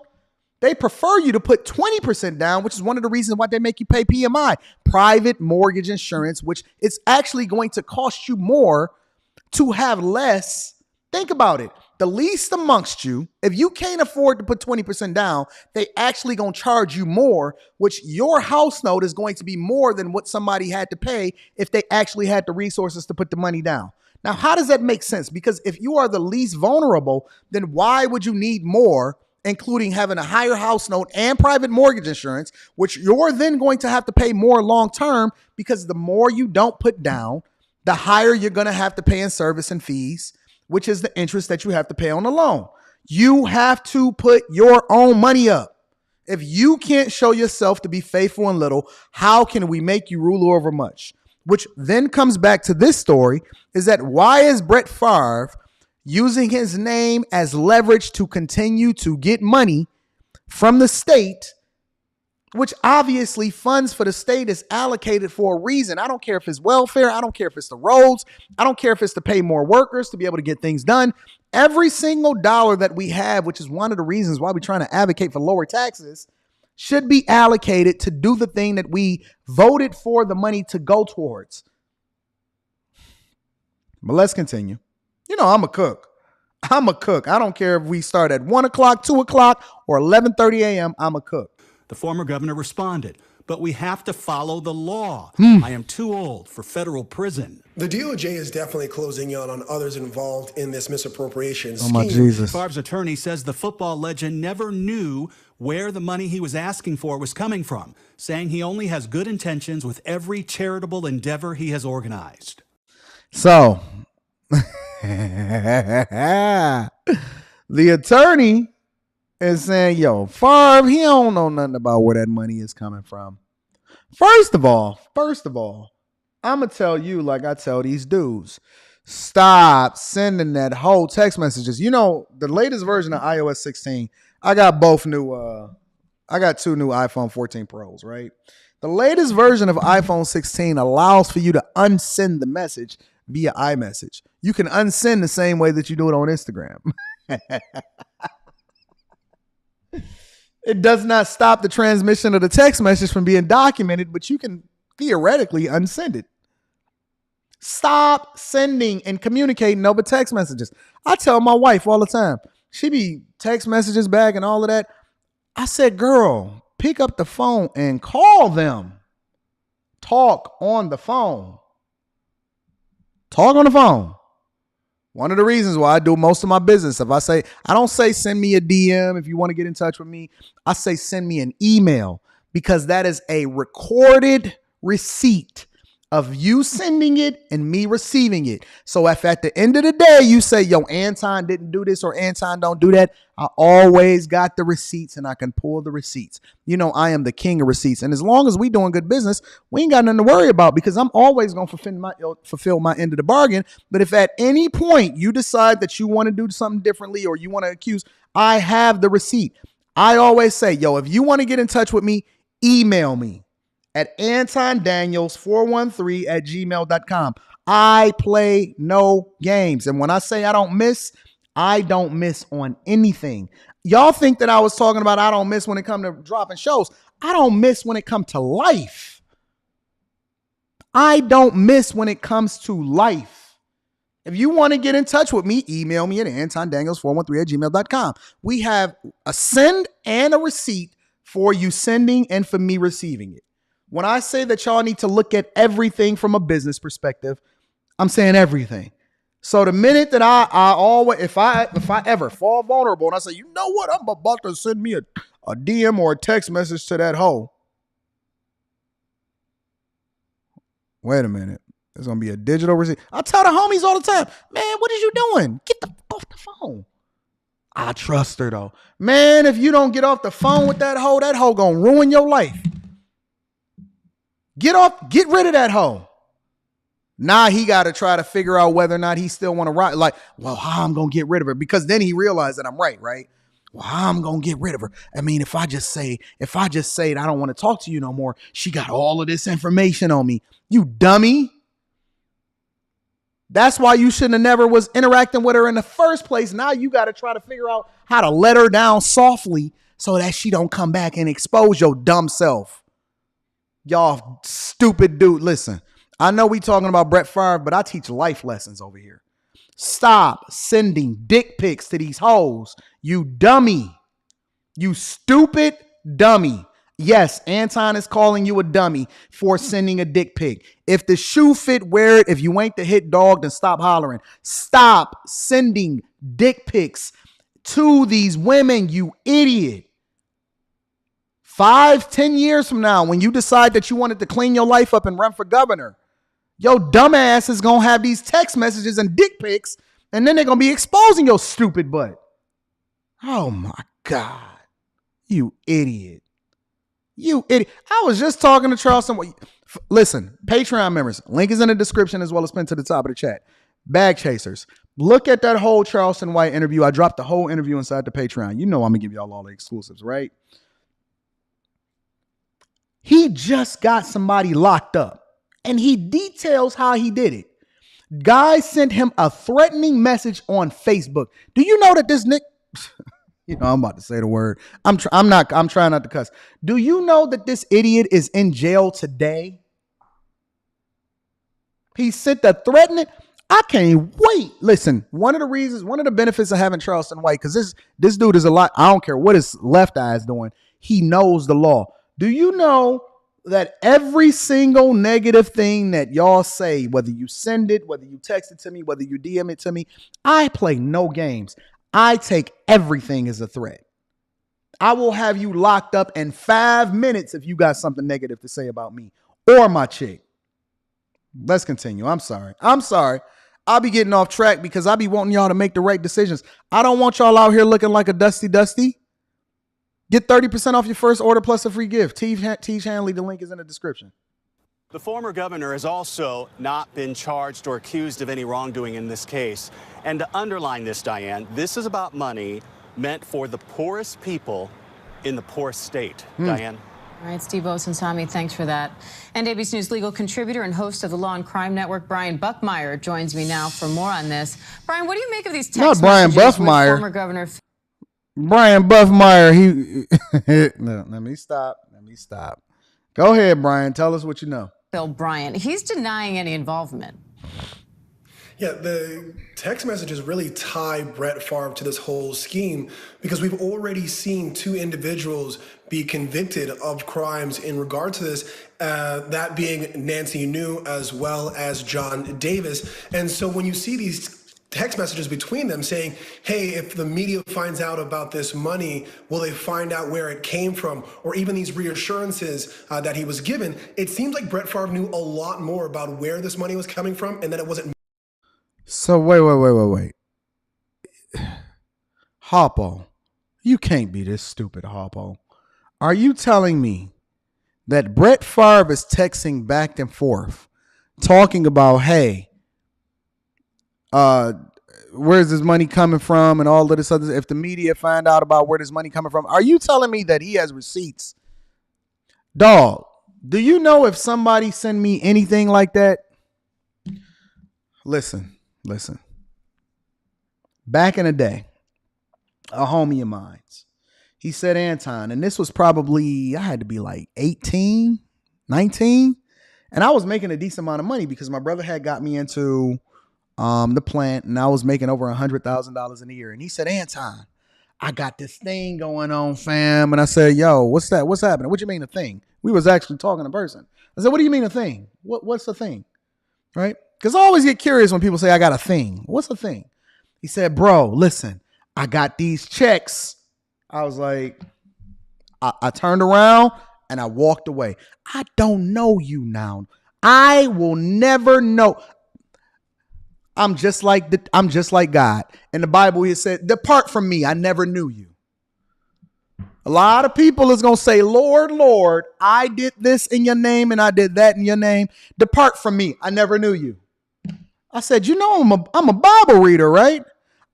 They prefer you to put 20% down, which is one of the reasons why they make you pay PMI, private mortgage insurance, which it's actually going to cost you more to have less. Think about it. The least amongst you, if you can't afford to put 20% down, they actually going to charge you more, which your house note is going to be more than what somebody had to pay if they actually had the resources to put the money down. Now, how does that make sense? Because if you are the least vulnerable, then why would you need more, including having a higher house note and private mortgage insurance, which you're then going to have to pay more long term, because the more you don't put down, the higher you're going to have to pay in service and fees, which is the interest that you have to pay on the loan. You have to put your own money up. If you can't show yourself to be faithful in little, how can we make you rule over much? Which then comes back to this story, is that why is Brett Favre using his name as leverage to continue to get money from the state, which obviously funds for the state is allocated for a reason. I don't care if it's welfare. I don't care if it's the roads. I don't care if it's to pay more workers to be able to get things done. Every single dollar that we have, which is one of the reasons why we're trying to advocate for lower taxes, should be allocated to do the thing that we voted for the money to go towards. But let's continue. You know, I'm a cook. I don't care if we start at 1 o'clock, 2 o'clock, or 11:30 a.m. I'm a cook. The former governor responded, but we have to follow the law. I am too old for federal prison. The DOJ is definitely closing in on others involved in this misappropriation scheme. Oh, my Jesus. Favre's attorney says the football legend never knew where the money he was asking for was coming from, saying he only has good intentions with every charitable endeavor he has organized. So, the attorney is saying, yo, Favre, he don't know nothing about where that money is coming from. First of all, I'm going to tell you like I tell these dudes, stop sending that whole text messages. You know, the latest version of iOS 16, I got two new iPhone 14 Pros, right? The latest version of iPhone 16 allows for you to unsend the message via iMessage. You can unsend the same way that you do it on Instagram. It does not stop the transmission of the text message from being documented, but you can theoretically unsend it. Stop sending and communicating over text messages. I tell my wife all the time, she be text messages back and all of that. I said, girl, pick up the phone and call them. Talk on the phone. Talk on the phone. One of the reasons why I do most of my business, I don't say send me a DM if you want to get in touch with me. I say send me an email, because that is a recorded receipt of you sending it and me receiving it. So if at the end of the day you say, yo, Anton didn't do this or Anton don't do that, I always got the receipts and I can pull the receipts. You know, I am the king of receipts. And as long as we doing good business, we ain't got nothing to worry about because I'm always going to fulfill my end of the bargain. But if at any point you decide that you want to do something differently or you want to accuse, I have the receipt. I always say, yo, if you want to get in touch with me, email me at Anton Daniels 413 at gmail.com. I play no games. And when I say I don't miss on anything. Y'all think that I was talking about I don't miss when it comes to dropping shows. I don't miss when it comes to life. I don't miss when it comes to life. If you want to get in touch with me, email me at AntonDaniels413 at gmail.com. We have a send and a receipt for you sending and for me receiving it. When I say that y'all need to look at everything from a business perspective, I'm saying everything. So the minute that I always, if I ever fall vulnerable and I say, you know what, I'm about to send me a DM or a text message to that hoe. Wait a minute. There's going to be a digital receipt. I tell the homies all the time, man, what is you doing? Get off the phone. I trust her though. Man, if you don't get off the phone with that hoe going to ruin your life. Get rid of that hoe. Now he got to try to figure out whether or not he still want to ride. Like, well, how I'm going to get rid of her? Because then he realized that I'm right? Well, how I'm going to get rid of her? I mean, if I just say that I don't want to talk to you no more, she got all of this information on me. You dummy. That's why you shouldn't have never was interacting with her in the first place. Now you got to try to figure out how to let her down softly so that she don't come back and expose your dumb self. Y'all stupid dude. Listen, I know we talking about Brett Favre, but I teach life lessons over here. Stop sending dick pics to these hoes. You dummy. You stupid dummy. Yes, Anton is calling you a dummy for sending a dick pic. If the shoe fit, wear it. If you ain't the hit dog, then stop hollering. Stop sending dick pics to these women, you idiot. 5-10 years from now, when you decide that you wanted to clean your life up and run for governor, your dumbass is going to have these text messages and dick pics, and then they're going to be exposing your stupid butt. Oh, my God. You idiot. You idiot. I was just talking to Charleston. Listen, Patreon members, link is in the description as well as pinned to the top of the chat. Bag chasers, look at that whole Charleston White interview. I dropped the whole interview inside the Patreon. You know I'm going to give y'all all the exclusives, right? He just got somebody locked up, and he details how he did it. Guy sent him a threatening message on Facebook. Do you know that this Nick... I'm about to say the word. I'm trying not to cuss. Do you know that this idiot is in jail today? He sent the threatening. I can't wait. Listen, one of the benefits of having Charleston White, because this dude is a lot. I don't care what his left eye is doing. He knows the law. Do you know that every single negative thing that y'all say, whether you send it, whether you text it to me, whether you DM it to me, I play no games. I take everything as a threat. I will have you locked up in 5 minutes if you got something negative to say about me or my chick. Let's continue. I'm sorry. I'll be getting off track because I be wanting y'all to make the right decisions. I don't want y'all out here looking like a dusty. Get 30% off your first order plus a free gift. Teach Hanley, the link is in the description. The former governor has also not been charged or accused of any wrongdoing in this case. And to underline this, Diane, this is about money meant for the poorest people in the poorest state. Diane? All right, Steve Osunsami, thanks for that. And ABC News legal contributor and host of the Law and Crime Network, Brian Buckmeyer, joins me now for more on this. Brian, what do you make of these text messages with former Governor... Brian Buckmeyer, no, let me stop. Go ahead, Brian. Tell us what you know. Bill Bryant, he's denying any involvement. Yeah, the text messages really tie Brett Favre to this whole scheme because we've already seen 2 individuals be convicted of crimes in regard to this, that being Nancy New as well as John Davis. And so when you see these text messages between them saying, hey, if the media finds out about this money, will they find out where it came from? Or even these reassurances that he was given. It seems like Brett Favre knew a lot more about where this money was coming from and that it wasn't. So wait. Harpo, you can't be this stupid, Harpo. Are you telling me that Brett Favre is texting back and forth, talking about, hey, where's this money coming from and all of this other, if the media find out about where this money coming from, are you telling me that he has receipts? Dog, do you know if somebody send me anything like that? Listen. Back in the day, a homie of mine, he said, Anton, and this was probably, I had to be like 18, 19, and I was making a decent amount of money because my brother had got me into the plant, and I was making over $100,000 in a year. And he said, Anton, I got this thing going on, fam. And I said, yo, what's that? What's happening? What you mean a thing? We was actually talking in person. I said, what do you mean a thing? What's the thing? Right? Because I always get curious when people say I got a thing. What's the thing? He said, bro, listen, I got these checks. I was like, I turned around and I walked away. I don't know you now. I will never know. I'm just like God. In the Bible, he said, depart from me. I never knew you. A lot of people is going to say, Lord, Lord, I did this in your name and I did that in your name. Depart from me. I never knew you. I said, you know, I'm a Bible reader, right?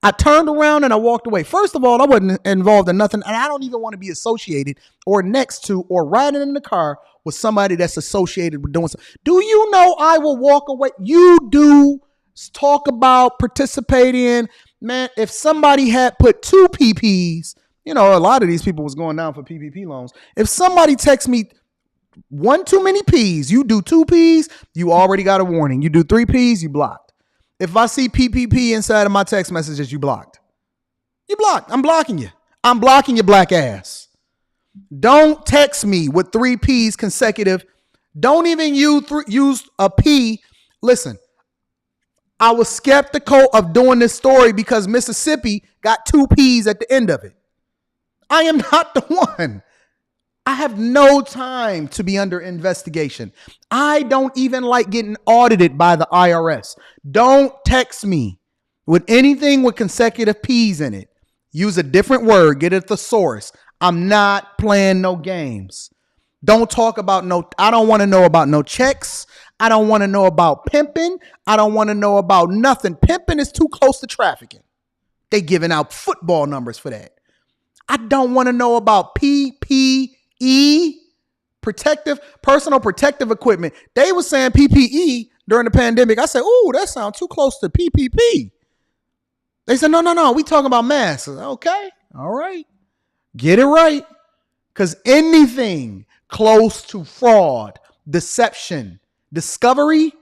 I turned around and I walked away. First of all, I wasn't involved in nothing. And I don't even want to be associated or next to or riding in the car with somebody that's associated with doing something. Do you know I will walk away? You do. Talk about participating. Man, if somebody had put 2 PPs, you know, a lot of these people was going down for PPP loans. If somebody texts me 1 too many P's, you do 2 P's, you already got a warning. You do 3 P's, you blocked. If I see PPP inside of my text messages, you blocked. You blocked. I'm blocking you. I'm blocking your black ass. Don't text me with 3 P's consecutive. Don't even use a P. Listen. I was skeptical of doing this story because Mississippi got 2 P's at the end of it. I am not the one. I have no time to be under investigation. I don't even like getting audited by the IRS. Don't text me with anything with consecutive P's in it. Use a different word. Get it the source. I'm not playing no games. Don't talk about I don't want to know about no checks. I don't want to know about pimping. I don't want to know about nothing. Pimping is too close to trafficking. They giving out football numbers for that. I don't want to know about PPE, personal protective equipment. They were saying PPE during the pandemic. I said, ooh, that sounds too close to PPP. They said, no, we talking about masks. Okay, all right. Get it right. Because anything close to fraud, deception, discovery,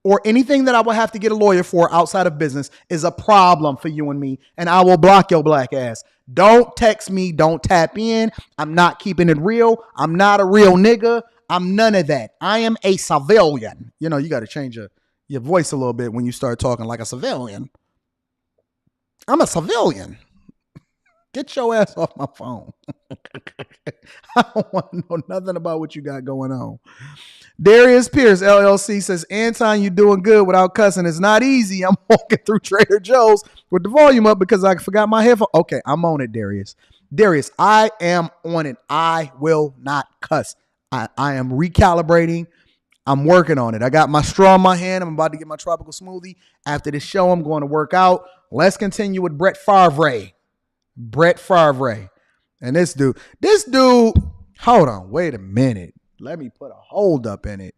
or anything that I will have to get a lawyer for outside of business is a problem for you and me, and I will block your black ass. Don't text me. Don't tap in. I'm not keeping it real. I'm not a real nigga. I'm none of that. I am a civilian. You know, you got to change your voice a little bit when you start talking like a civilian. I'm a civilian. Get your ass off my phone. I don't want to know nothing about what you got going on. Darius Pierce, LLC, says, Anton, you doing good without cussing. It's not easy. I'm walking through Trader Joe's with the volume up because I forgot my headphone. Okay, I'm on it, Darius. Darius, I am on it. I will not cuss. I am recalibrating. I'm working on it. I got my straw in my hand. I'm about to get my tropical smoothie. After this show, I'm going to work out. Let's continue with Brett Favre. And this dude, hold on, wait a minute. Let me put a hold up in it.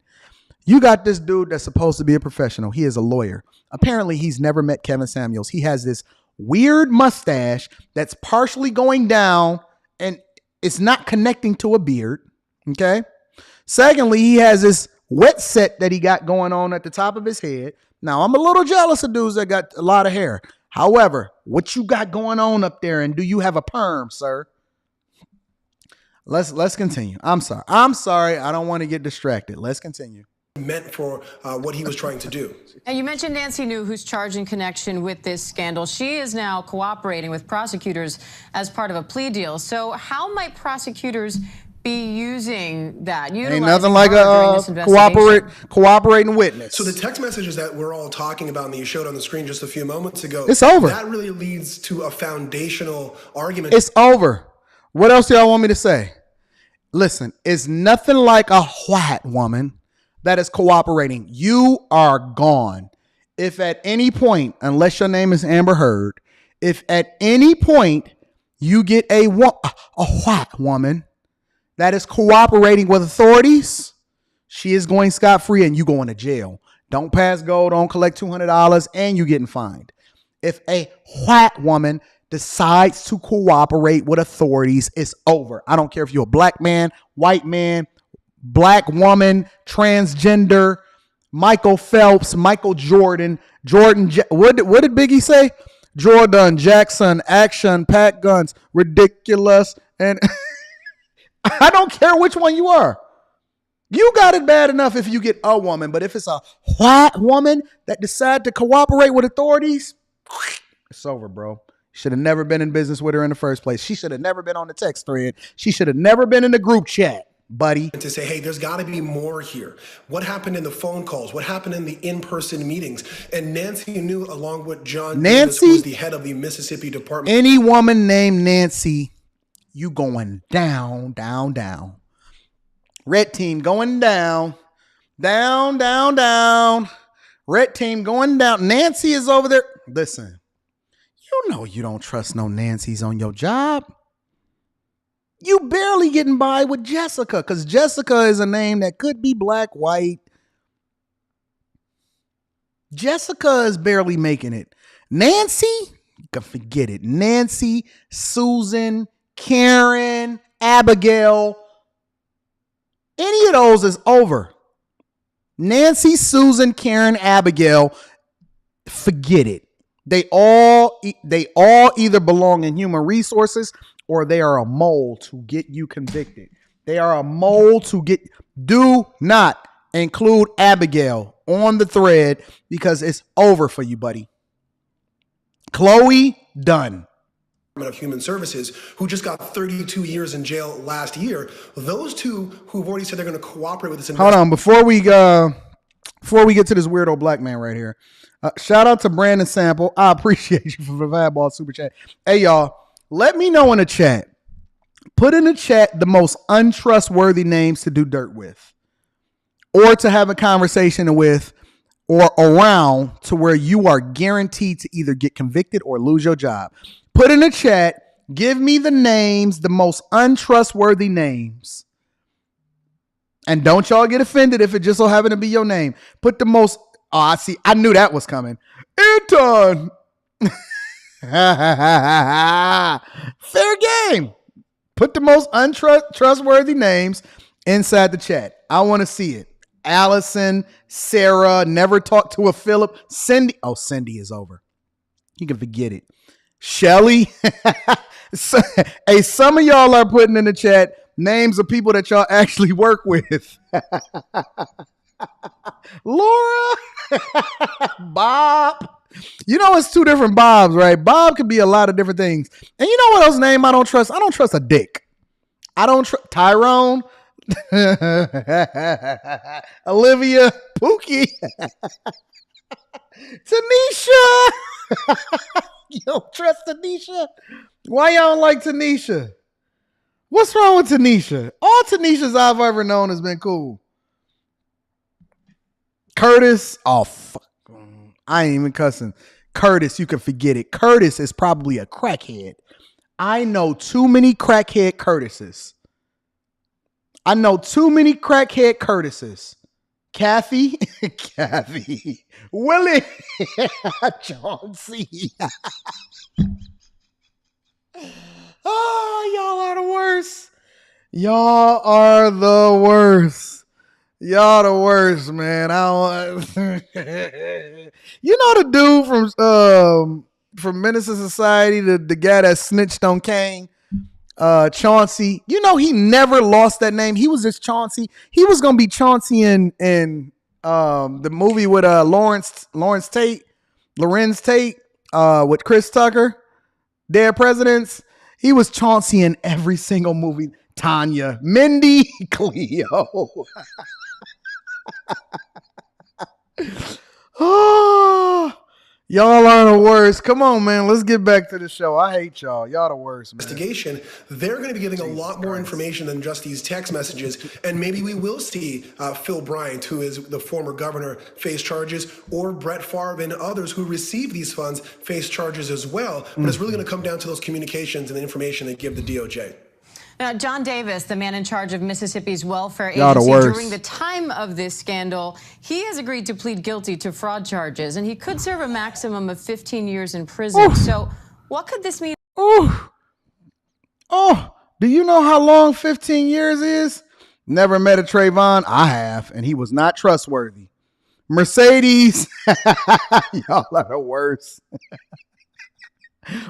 You got this dude that's supposed to be a professional. He is a lawyer. Apparently, he's never met Kevin Samuels. He has this weird mustache that's partially going down and it's not connecting to a beard. Okay. Secondly, he has this wet set that he got going on at the top of his head. Now, I'm a little jealous of dudes that got a lot of hair. However, what you got going on up there, and do you have a perm, sir? Let's continue. I'm sorry. I don't want to get distracted. Let's continue. meant for what he was trying to do. Now, you mentioned Nancy New, who's charged in connection with this scandal. She is now cooperating with prosecutors as part of a plea deal. So how might prosecutors be using that? Ain't nothing like a cooperating witness. So the text messages that we're all talking about and that you showed on the screen just a few moments ago, it's over. That really leads to a foundational argument. It's over. What else do y'all want me to say? Listen, it's nothing like a white woman that is cooperating. You are gone. If at any point, unless your name is Amber Heard, if at any point you get a white woman that is cooperating with authorities, she is going scot-free and you going to jail. Don't pass go, don't collect $200 and you getting fined. If a white woman decides to cooperate with authorities, it's over. I don't care if you're a black man, white man, black woman, transgender, Michael Phelps, Michael Jordan, what did Biggie say? Jordan, Jackson, action, pack guns, ridiculous, and I don't care which one you are. You got it bad enough if you get a woman, but if it's a white woman that decide to cooperate with authorities, it's over, bro. Should have never been in business with her in the first place. She should have never been on the text thread. She should have never been in the group chat, buddy. To say, hey, there's got to be more here. What happened in the phone calls? What happened in the in-person meetings? And Nancy New, along with John Davis, who was the head of the Mississippi Department. Any woman named Nancy, you going down, down, down. Red team going down, down, down, down. Red team going down. Nancy is over there. Listen, you know you don't trust no Nancy's on your job. You barely getting by with Jessica because Jessica is a name that could be black, white. Jessica is barely making it. Nancy, you can forget it. Nancy, Susan, Karen, Abigail, any of those is over. Nancy, Susan, Karen, Abigail, forget it. They all either belong in human resources or they are a mole to get you convicted. They are a mole to get. Do not include Abigail on the thread because it's over for you, buddy. Chloe, done. Of Human Services, who just got 32 years in jail last year. Those two who've already said they're going to cooperate with this. Hold on, before we get to this weirdo black man right here, shout out to Brandon Sample. I appreciate you for the Vadball super chat. Hey y'all, let me know in the chat. Put in the chat the most untrustworthy names to do dirt with, or to have a conversation with, or around to where you are guaranteed to either get convicted or lose your job. Put in the chat, give me the names, the most untrustworthy names. And don't y'all get offended if it just so happen to be your name. Put the most, I knew that was coming. Anton. Fair game. Put the most untrustworthy names inside the chat. I want to see it. Allison, Sarah, never talked to a Philip. Cindy. Oh, Cindy is over. You can forget it. Shelly. Hey, some of y'all are putting in the chat names of people that y'all actually work with. Laura. Bob. You know, it's two different Bobs, right? Bob could be a lot of different things. And you know what else name I don't trust? I don't trust a dick. I don't trust Tyrone. Olivia. Pookie. Tanisha. You don't trust Tanisha? Why y'all don't like Tanisha? What's wrong with Tanisha? All Tanishas I've ever known has been cool. Curtis. Oh, fuck. I ain't even cussing. Curtis, you can forget it. Curtis is probably a crackhead. I know too many crackhead Curtises. I know too many crackhead Curtises. Kathy. Kathy. Willie. John C. Oh, y'all are the worst. Y'all are the worst. Y'all the worst, man. You know the dude from Menace to Society, the guy that snitched on Kane, Chauncey. You know he never lost that name. He was just Chauncey. He was gonna be Chauncey in The movie with Lorenz Tate, with Chris Tucker, Dead Presidents. He was Chauncey in every single movie. Tanya, Mindy, Cleo. Oh, y'all are the worst. Come on, man. Let's get back to the show. I hate y'all. Y'all the worst, man. Investigation, they're going to be giving a lot more information than just these text messages. And maybe we will see Phil Bryant, who is the former governor, face charges, or Brett Favre and others who receive these funds face charges as well. But it's really going to come down to those communications and the information they give the DOJ. Now, John Davis, the man in charge of Mississippi's welfare agency during the time of this scandal, he has agreed to plead guilty to fraud charges, and he could serve a maximum of 15 years in prison. So what could this mean? Do you know how long 15 years is? Never met a Trayvon. I have, and he was not trustworthy. Mercedes, y'all are the worst.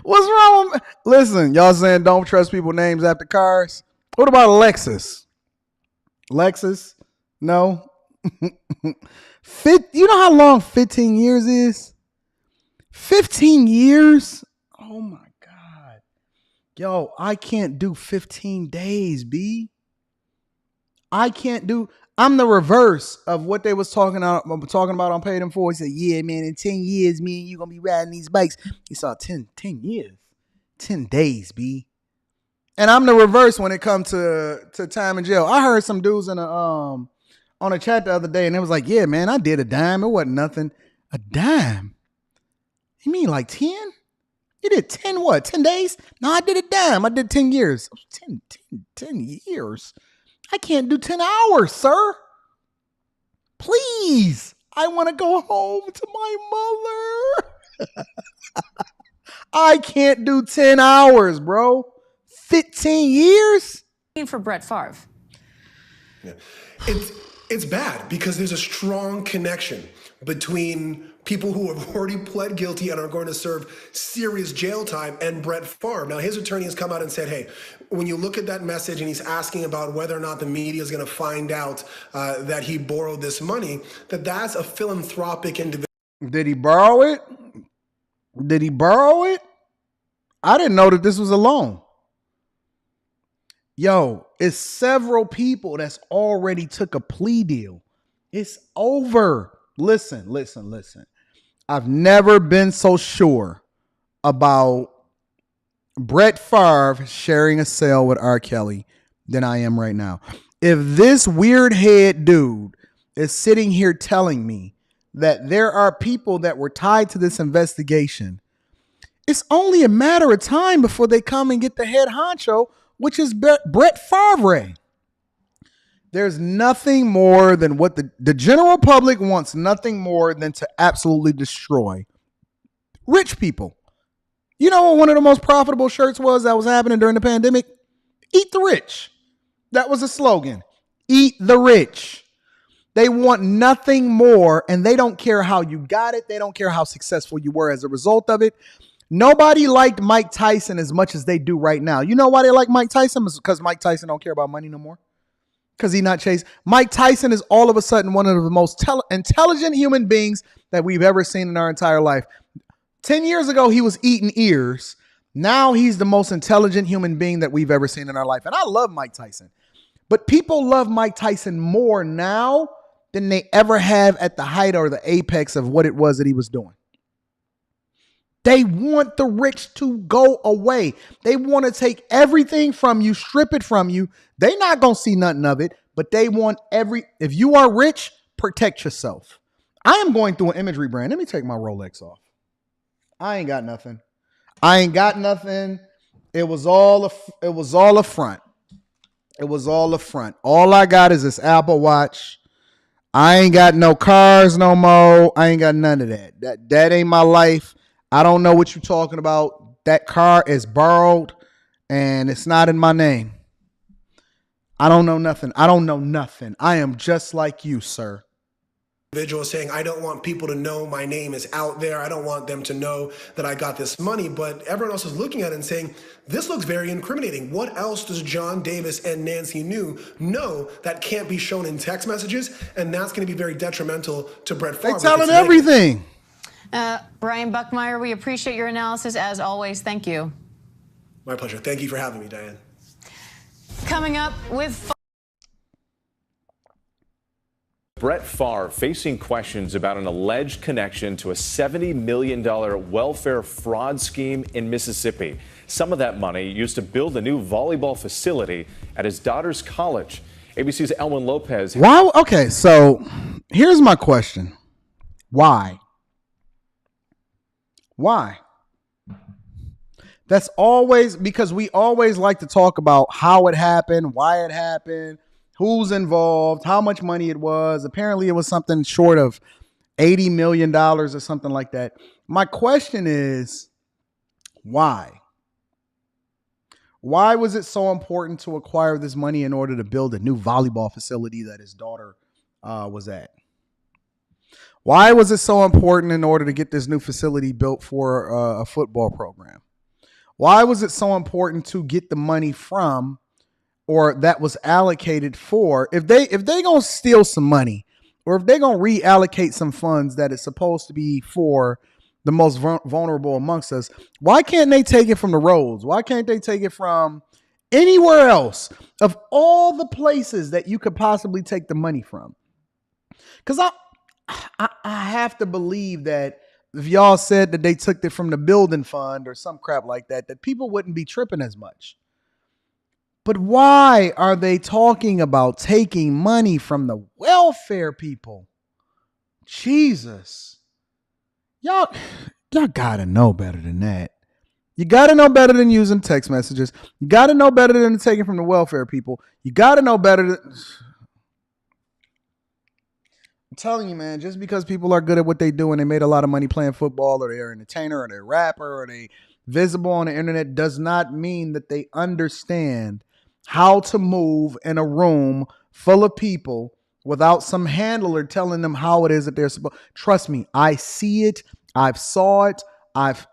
What's wrong with me? Listen, y'all saying don't trust people names after cars. What about Lexus? Lexus? No. You know how long 15 years is? 15 years? Oh my God. Yo, I can't do 15 days, B. I'm the reverse of what they was talking about on Paid in Full. He said, yeah, man, in 10 years, me and you going to be riding these bikes. He saw 10 years, 10 days, B. And I'm the reverse when it comes to time in jail. I heard some dudes on a chat the other day, and they was like, yeah, man, I did a dime. It wasn't nothing. A dime? You mean like 10? You did 10 what? 10 days? No, I did a dime. I did 10 years. 10 years? I can't do 10 hours, sir. Please. I want to go home to my mother. I can't do 10 hours, bro. 15 years? For Brett Favre. Yeah. It's bad because there's a strong connection between people who have already pled guilty and are going to serve serious jail time and Brett Favre. Now, his attorney has come out and said, hey, when you look at that message and he's asking about whether or not the media is going to find out that he borrowed this money, that's a philanthropic individual. Did he borrow it? I didn't know that this was a loan. Yo, it's several people that's already took a plea deal. It's over. Listen. I've never been so sure about Brett Favre sharing a cell with R. Kelly than I am right now. If this weird head dude is sitting here telling me that there are people that were tied to this investigation, it's only a matter of time before they come and get the head honcho, which is Brett Favre. There's nothing more than what the general public wants, nothing more than to absolutely destroy rich people. You know what one of the most profitable shirts was that was happening during the pandemic? Eat the rich. That was a slogan. Eat the rich. They want nothing more, and they don't care how you got it. They don't care how successful you were as a result of it. Nobody liked Mike Tyson as much as they do right now. You know why they like Mike Tyson? It's because Mike Tyson don't care about money no more. Because he's not chased. Mike Tyson is all of a sudden one of the most intelligent human beings that we've ever seen in our entire life. 10 years ago, he was eating ears. Now he's the most intelligent human being that we've ever seen in our life. And I love Mike Tyson. But people love Mike Tyson more now than they ever have at the height or the apex of what it was that he was doing. They want the rich to go away. They want to take everything from you, strip it from you. They're not going to see nothing of it, but they want if you are rich, protect yourself. I am going through an imagery brand. Let me take my Rolex off. I ain't got nothing. It was all a front. It was all a front. All I got is this Apple Watch. I ain't got no cars no more. I ain't got none of that. That ain't my life. I don't know what you're talking about. That car is borrowed and it's not in my name. I don't know nothing. I am just like you, sir. individual saying, I don't want people to know my name is out there. I don't want them to know that I got this money. But everyone else is looking at it and saying, this looks very incriminating. What else does John Davis and Nancy know that can't be shown in text messages? And that's going to be very detrimental to Brett Favre. They telling everything. Brian Buckmeyer, we appreciate your analysis as always. Thank you. My pleasure. Thank you for having me, Diane. Coming up with Brett Favre facing questions about an alleged connection to a $70 million welfare fraud scheme in Mississippi. Some of that money used to build a new volleyball facility at his daughter's college. ABC's Elwin Lopez. Why? Okay, so here's my question. Why? Why? That's always because we always like to talk about how it happened, why it happened, who's involved, how much money it was. Apparently, it was something short of $80 million or something like that. My question is, why? Why was it so important to acquire this money in order to build a new volleyball facility that his daughter was at? Why was it so important in order to get this new facility built for a football program? Why was it so important to get the money from, or that was allocated for? If they gonna steal some money, or if they gonna reallocate some funds that is supposed to be for the most vulnerable amongst us, why can't they take it from the roads? Why can't they take it from anywhere else? Of all the places that you could possibly take the money from, because I have to believe that if y'all said that they took it from the building fund or some crap like that, that people wouldn't be tripping as much. But why are they talking about taking money from the welfare people? Jesus. Y'all gotta know better than that. You gotta know better than using text messages. You gotta know better than taking from the welfare people. You gotta know better than... I'm telling you, man, just because people are good at what they do and they made a lot of money playing football, or they're an entertainer, or they're a rapper, or they visible on the internet, does not mean that they understand how to move in a room full of people without some handler telling them how it is that they're supposed. Trust me, I see it. I've saw it. I've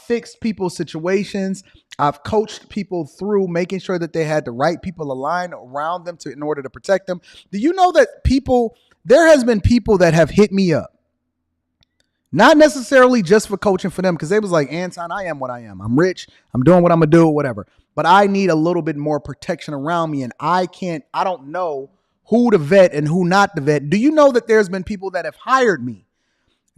fixed people's situations. I've coached people through making sure that they had the right people aligned around them in order to protect them. Do you know that there has been people that have hit me up, not necessarily just for coaching for them, because they was like, Anton, I am what I am. I'm rich. I'm doing what I'm going to do, whatever. But I need a little bit more protection around me, and I don't know who to vet and who not to vet. Do you know that there's been people that have hired me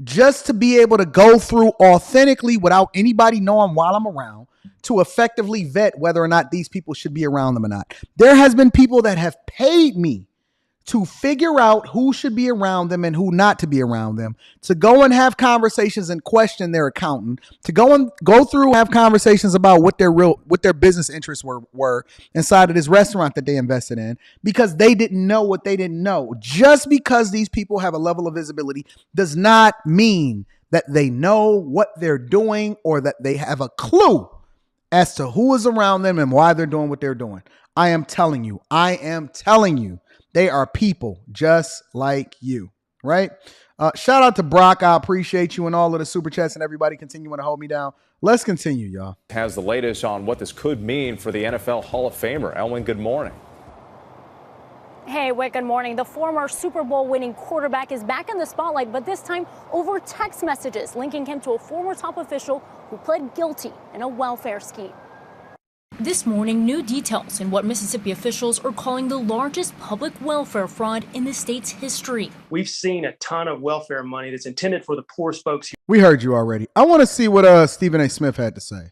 just to be able to go through authentically without anybody knowing while I'm around, to effectively vet whether or not these people should be around them or not? There has been people that have paid me to figure out who should be around them and who not to be around them, to go and have conversations and question their accountant, to go through and have conversations about what their business interests were inside of this restaurant that they invested in, because they didn't know what they didn't know. Just because these people have a level of visibility does not mean that they know what they're doing or that they have a clue as to who is around them and why they're doing what they're doing. I am telling you. They are people just like you, right? Shout out to Brock. I appreciate you and all of the super chats and everybody continuing to hold me down. Let's continue, y'all. Has the latest on what this could mean for the NFL Hall of Famer. Elwin, good morning. Hey, Wick, good morning. The former Super Bowl winning quarterback is back in the spotlight, but this time over text messages linking him to a former top official who pled guilty in a welfare scheme. This morning, new details in what Mississippi officials are calling the largest public welfare fraud in the state's history. We've seen a ton of welfare money that's intended for the poorest folks here. We heard you already. I want to see what Stephen A. Smith had to say.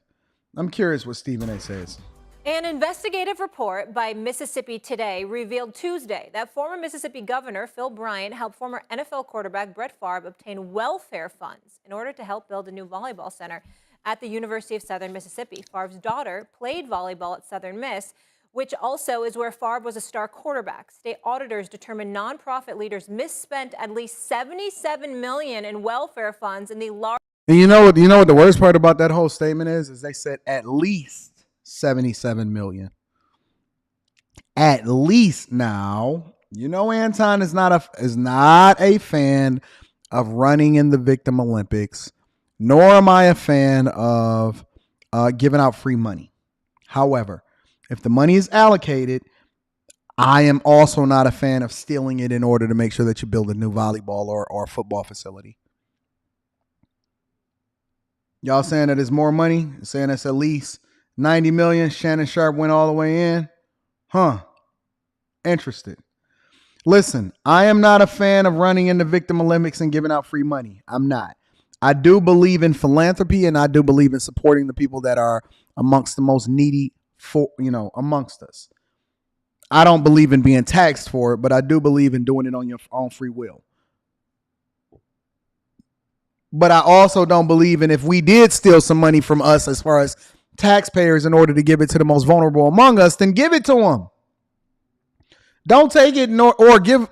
I'm curious what Stephen A. says. An investigative report by Mississippi Today revealed Tuesday that former Mississippi Governor Phil Bryant helped former NFL quarterback Brett Favre obtain welfare funds in order to help build a new volleyball center at the University of Southern Mississippi. Favre's daughter played volleyball at Southern Miss, which also is where Favre was a star quarterback. State auditors determined nonprofit leaders misspent at least $77 million in welfare funds in the large. And you know what the worst part about that whole statement is they said at least $77 million. At least. Now, You know, Anton is not a fan of running in the Victim Olympics, nor am I a fan of giving out free money. However, if the money is allocated, I am also not a fan of stealing it in order to make sure that you build a new volleyball or football facility. Y'all saying that it's more money? Saying it's at least 90 million. Shannon Sharp went all the way in? Huh. Interested. Listen, I am not a fan of running in the Victim Olympics and giving out free money. I'm not. I do believe in philanthropy, and I do believe in supporting the people that are amongst the most needy amongst us. I don't believe in being taxed for it, but I do believe in doing it on your own free will. But I also don't believe in, if we did steal some money from us as far as taxpayers in order to give it to the most vulnerable among us, then give it to them. Don't take it or give.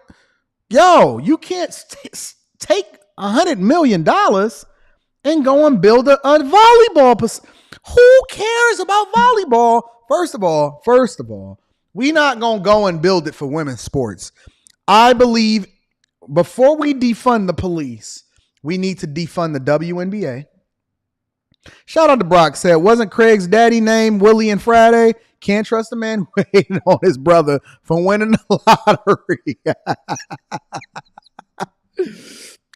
Yo, you can't take $100 million and go and build a volleyball. Who cares about volleyball? First of all, we not going to go and build it for women's sports. I believe before we defund the police, we need to defund the WNBA. Shout out to Brock said, wasn't Craig's daddy named Willie and Friday? Can't trust a man waiting on his brother for winning the lottery.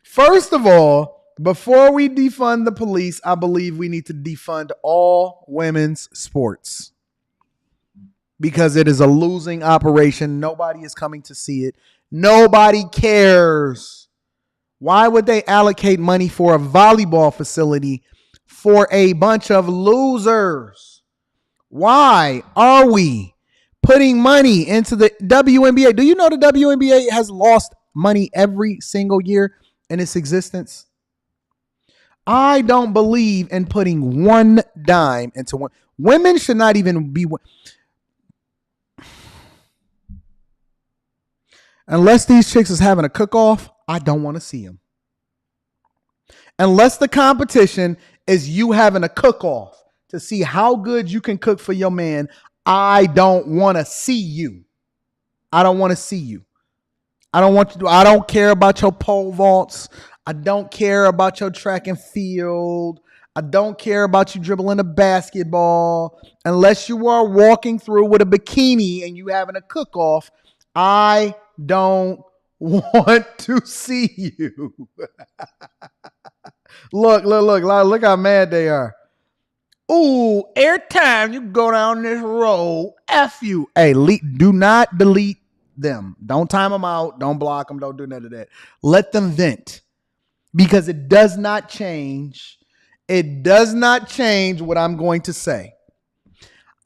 First of all, before we defund the police, I believe we need to defund all women's sports because it is a losing operation. Nobody is coming to see it. Nobody cares. Why would they allocate money for a volleyball facility for a bunch of losers? Why are we putting money into the WNBA? Do you know the WNBA has lost money every single year in its existence? I don't believe in putting one dime into one. Women should not even be. Unless these chicks is having a cook-off, I don't want to see them. Unless the competition is you having a cook-off to see how good you can cook for your man, I don't want to see you. I don't want to see you. I don't care about your pole vaults. I don't care about your track and field. I don't care about you dribbling a basketball. Unless you are walking through with a bikini and you having a cook-off, I don't want to see you. Look how mad they are. Ooh, every time you go down this road, F you. Hey, do not delete them. Don't time them out. Don't block them. Don't do none of that. Let them vent. Because it does not change. It does not change what I'm going to say.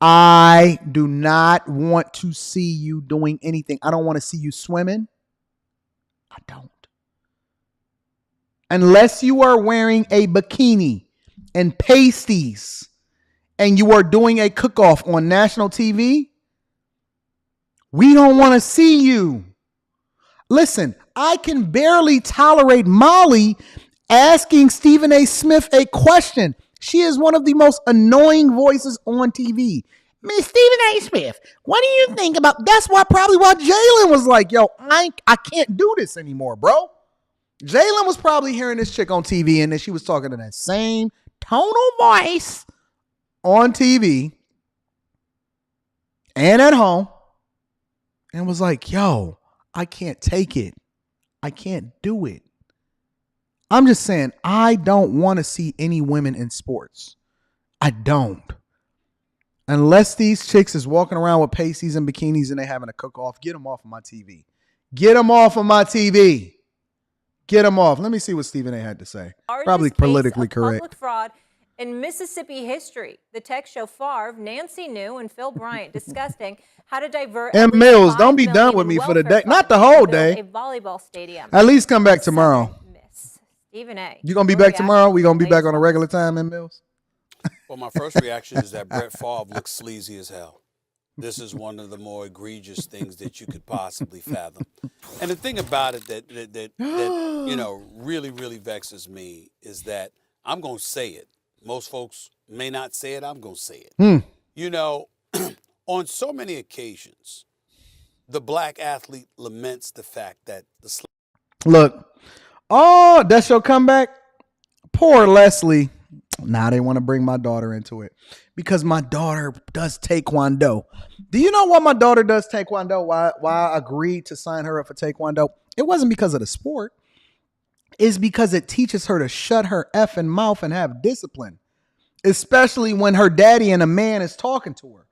I do not want to see you doing anything. I don't want to see you swimming. I don't. Unless you are wearing a bikini and pasties and you are doing a cook-off on national TV, we don't want to see you. Listen, I can barely tolerate Molly asking Stephen A. Smith a question. She is one of the most annoying voices on TV. Miss Stephen A. Smith, what do you think about... That's probably why Jalen was like, yo, I can't do this anymore, bro. Jalen was probably hearing this chick on TV and then she was talking in that same tonal voice on TV and at home and was like, yo, I can't take it. I can't do it. I'm just saying, I don't want to see any women in sports. I don't. Unless these chicks is walking around with pasties and bikinis and they having a cook-off, get them off of my TV. Get them off of my TV. Get them off. Let me see what Stephen A. had to say. Probably politically correct. Public fraud in Mississippi history. The tech show Favre, Nancy New, and Phil Bryant discussing how to divert. And Mills, don't be done with me for the day. Not the whole day. A volleyball stadium. At least come back tomorrow. Stephen A. You gonna be back tomorrow? We gonna be back on a regular time, in Mills? Well, my first reaction is that Brett Favre looks sleazy as hell. This is one of the more egregious things that you could possibly fathom. And the thing about it that really, really vexes me is that I'm going to say it. Most folks may not say it. I'm going to say it. You know, on so many occasions, The black athlete laments the fact that the Look, oh, that's your comeback? Poor Leslie. Now they want to bring my daughter into it because my daughter does taekwondo. Do you know why my daughter does taekwondo? Why I agreed to sign her up for taekwondo? It wasn't because of the sport. It's because it teaches her to shut her effing mouth and have discipline, especially when her daddy and a man is talking to her.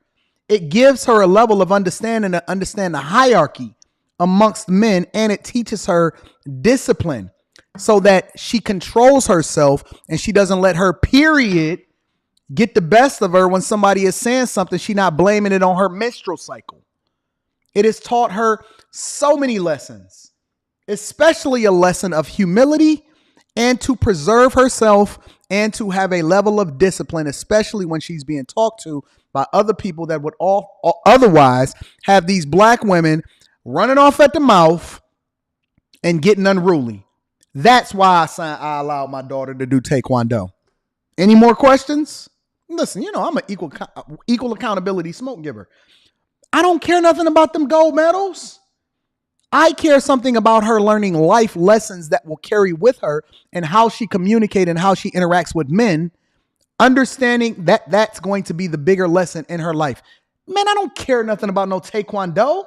It gives her a level of understanding to understand the hierarchy amongst men, and it teaches her discipline so that she controls herself and she doesn't let her period get the best of her when somebody is saying something. She's not blaming it on her menstrual cycle. It has taught her so many lessons, especially a lesson of humility and to preserve herself and to have a level of discipline, especially when she's being talked to by other people that would otherwise have these black women running off at the mouth and getting unruly. That's why I allowed my daughter to do taekwondo. Any more questions? Listen, you know, I'm an equal accountability smoke giver. I don't care nothing about them gold medals. I care something about her learning life lessons that will carry with her and how she communicates and how she interacts with men, understanding that that's going to be the bigger lesson in her life. Man, I don't care nothing about no taekwondo.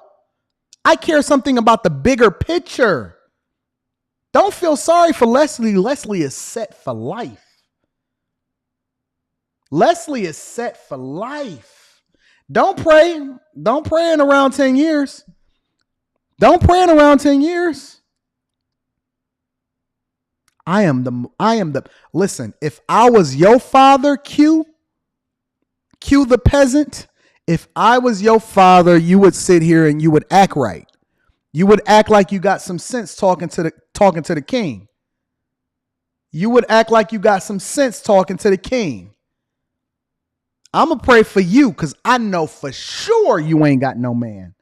I care something about the bigger picture. Don't feel sorry for Leslie. Leslie is set for life. Leslie is set for life. Don't pray. Don't pray in around 10 years. Don't pray in around 10 years. Listen, if I was your father, Q the peasant, if I was your father, you would sit here and you would act right. You would act like you got some sense talking to the king. You would act like you got some sense talking to the king. I'm going to pray for you because I know for sure you ain't got no man.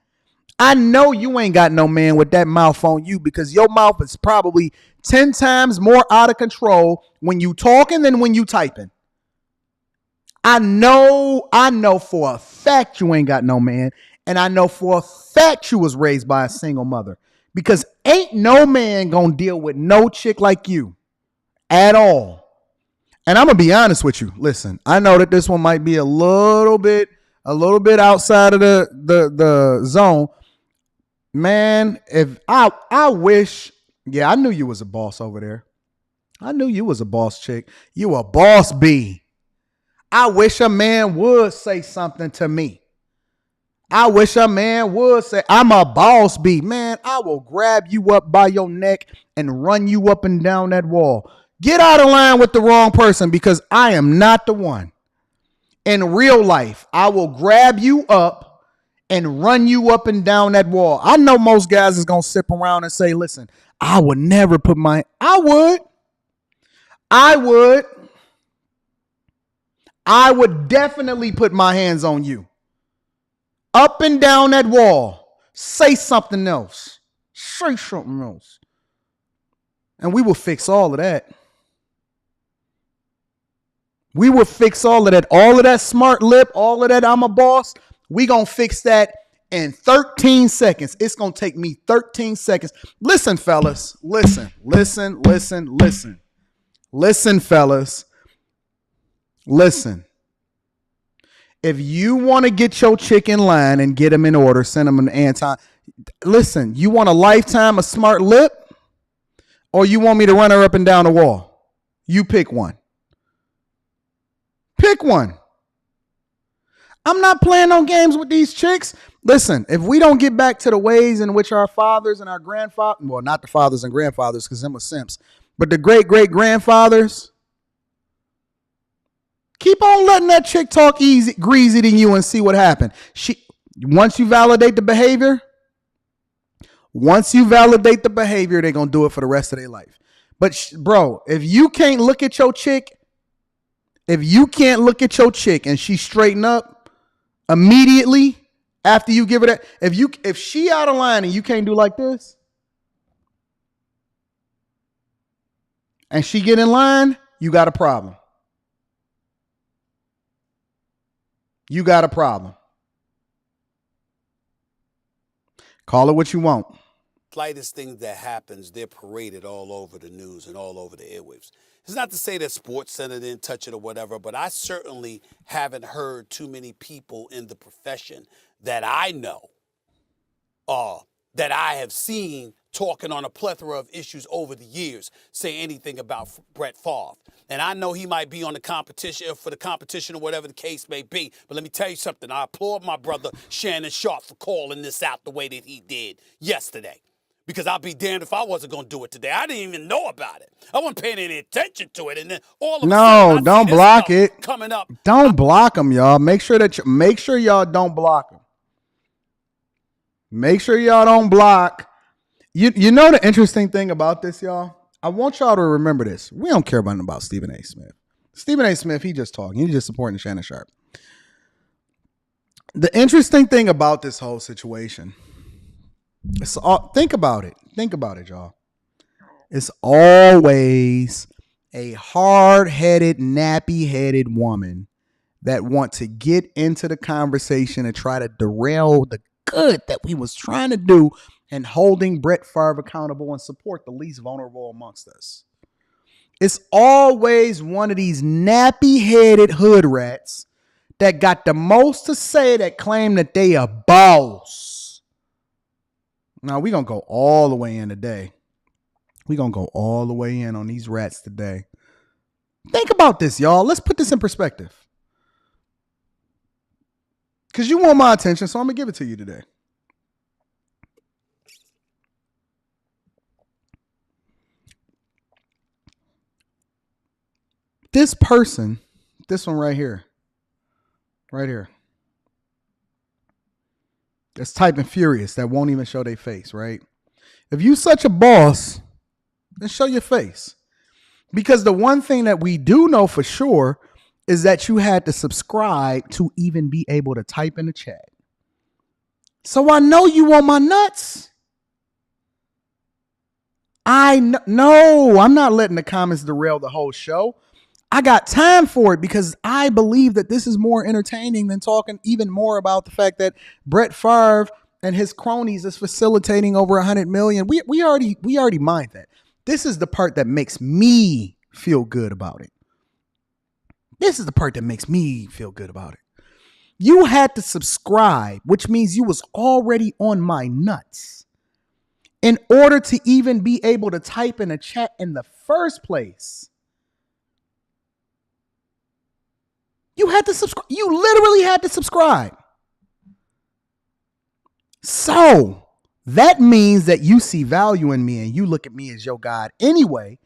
I know you ain't got no man with that mouth on you because your mouth is probably 10 times more out of control when you talking than when you typing. I know for a fact you ain't got no man. And I know for a fact you was raised by a single mother because ain't no man gonna deal with no chick like you at all. And I'm gonna be honest with you. Listen, I know that this one might be a little bit outside of the zone. Man, if I wish, yeah, I knew you was a boss over there. I knew you was a boss chick. You a boss bee. I wish a man would say something to me. I wish a man would say, I'm a boss bee. Man, I will grab you up by your neck and run you up and down that wall. Get out of line with the wrong person because I am not the one. In real life, I will grab you up and run you up and down that wall. I know most guys is going to sip around and say, listen, I would never put I would definitely put my hands on you. Up and down that wall. Say something else. Say something else. And we will fix all of that. We will fix all of that. All of that smart lip, all of that I'm a boss. We going to fix that in 13 seconds. It's going to take me 13 seconds. Listen, fellas. Listen, fellas. Listen. If you want to get your chick in line and get them in order, send them an Anton. Listen, you want a lifetime of smart lip or you want me to run her up and down the wall? You pick one. Pick one. I'm not playing no games with these chicks. Listen, if we don't get back to the ways in which our fathers and our grandfathers, well, not the fathers and grandfathers because them were simps, but the great-great-grandfathers, keep on letting that chick talk greasy to you and see what happens. Once you validate the behavior, they're going to do it for the rest of their life. But bro, if you can't look at your chick, and she straighten up immediately after you give her that, if she out of line and you can't do like this, and she get in line, you got a problem. You got a problem. Call it what you want. Slightest thing that happens, they're paraded all over the news and all over the airwaves. It's not to say that Sports Center didn't touch it or whatever, but I certainly haven't heard too many people in the profession that I know, that I have seen talking on a plethora of issues over the years, say anything about Brett Favre. And I know he might be on the competition or whatever the case may be. But let me tell you something. I applaud my brother Shannon Sharp for calling this out the way that he did yesterday. Because I'll be damned if I wasn't going to do it today. I didn't even know about it. I wasn't paying any attention to it. And then all of a sudden, don't block it. Coming up. Don't block them, y'all. Make sure y'all don't block them. Make sure y'all don't block. You know the interesting thing about this, y'all? I want y'all to remember this. We don't care about Stephen A. Smith. Stephen A. Smith, he just talking. He's just supporting Shannon Sharp. The interesting thing about this whole situation, think about it. Think about it, y'all. It's always a hard-headed, nappy-headed woman that want to get into the conversation and try to derail the good that we was trying to do and holding Brett Favre accountable and support the least vulnerable amongst us. It's always one of these nappy-headed hood rats that got the most to say that claim that they a boss. Now, we're going to go all the way in today. We're going to go all the way in on these rats today. Think about this, y'all. Let's put this in perspective. Because you want my attention, so I'm going to give it to you today. This person, this one right here, that's typing furious, that won't even show their face, right? If you such a boss, then show your face. Because the one thing that we do know for sure is that you had to subscribe to even be able to type in the chat. So I know you want my nuts. No, I'm not letting the comments derail the whole show. I got time for it because I believe that this is more entertaining than talking even more about the fact that Brett Favre and his cronies is facilitating over 100 million. We already mind that. This is the part that makes me feel good about it. This is the part that makes me feel good about it. You had to subscribe, which means you was already on my nuts in order to even be able to type in a chat in the first place. You had to subscribe. You literally had to subscribe. So that means that you see value in me and you look at me as your God anyway,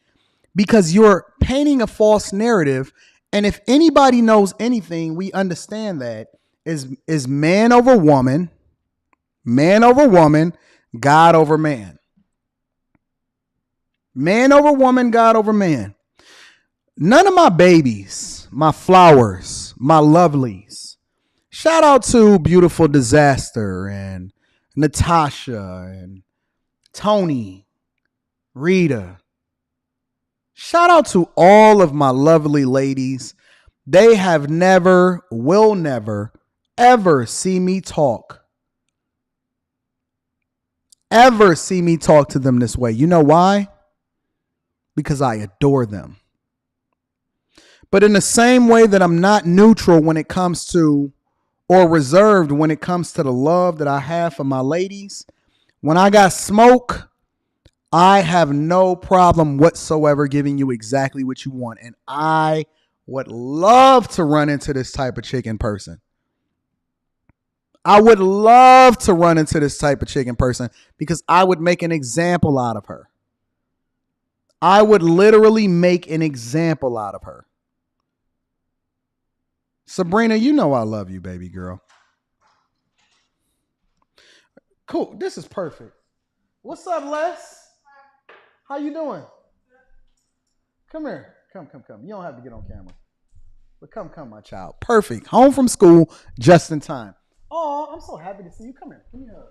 because you're painting a false narrative. And if anybody knows anything, we understand that is man over woman, God over man. Man over woman, God over man. None of my babies, my flowers, my lovelies. Shout out to Beautiful Disaster and Natasha and Tony, Rita. Shout out to all of my lovely ladies. They have never, will never, ever see me talk. Ever see me talk to them this way. You know why? Because I adore them. But in the same way that I'm not neutral when it comes to, or reserved when it comes to the love that I have for my ladies, when I got smoke, I have no problem whatsoever giving you exactly what you want. And I would love to run into this type of chick in person. I would love to run into this type of chick in person because I would make an example out of her. I would literally make an example out of her. Sabrina, you know I love you, baby girl. Cool. This is perfect. What's up, Les? How you doing? Come here. Come. You don't have to get on camera. But come, my child. Perfect. Home from school just in time. Oh, I'm so happy to see you. Come here. Give me a hug.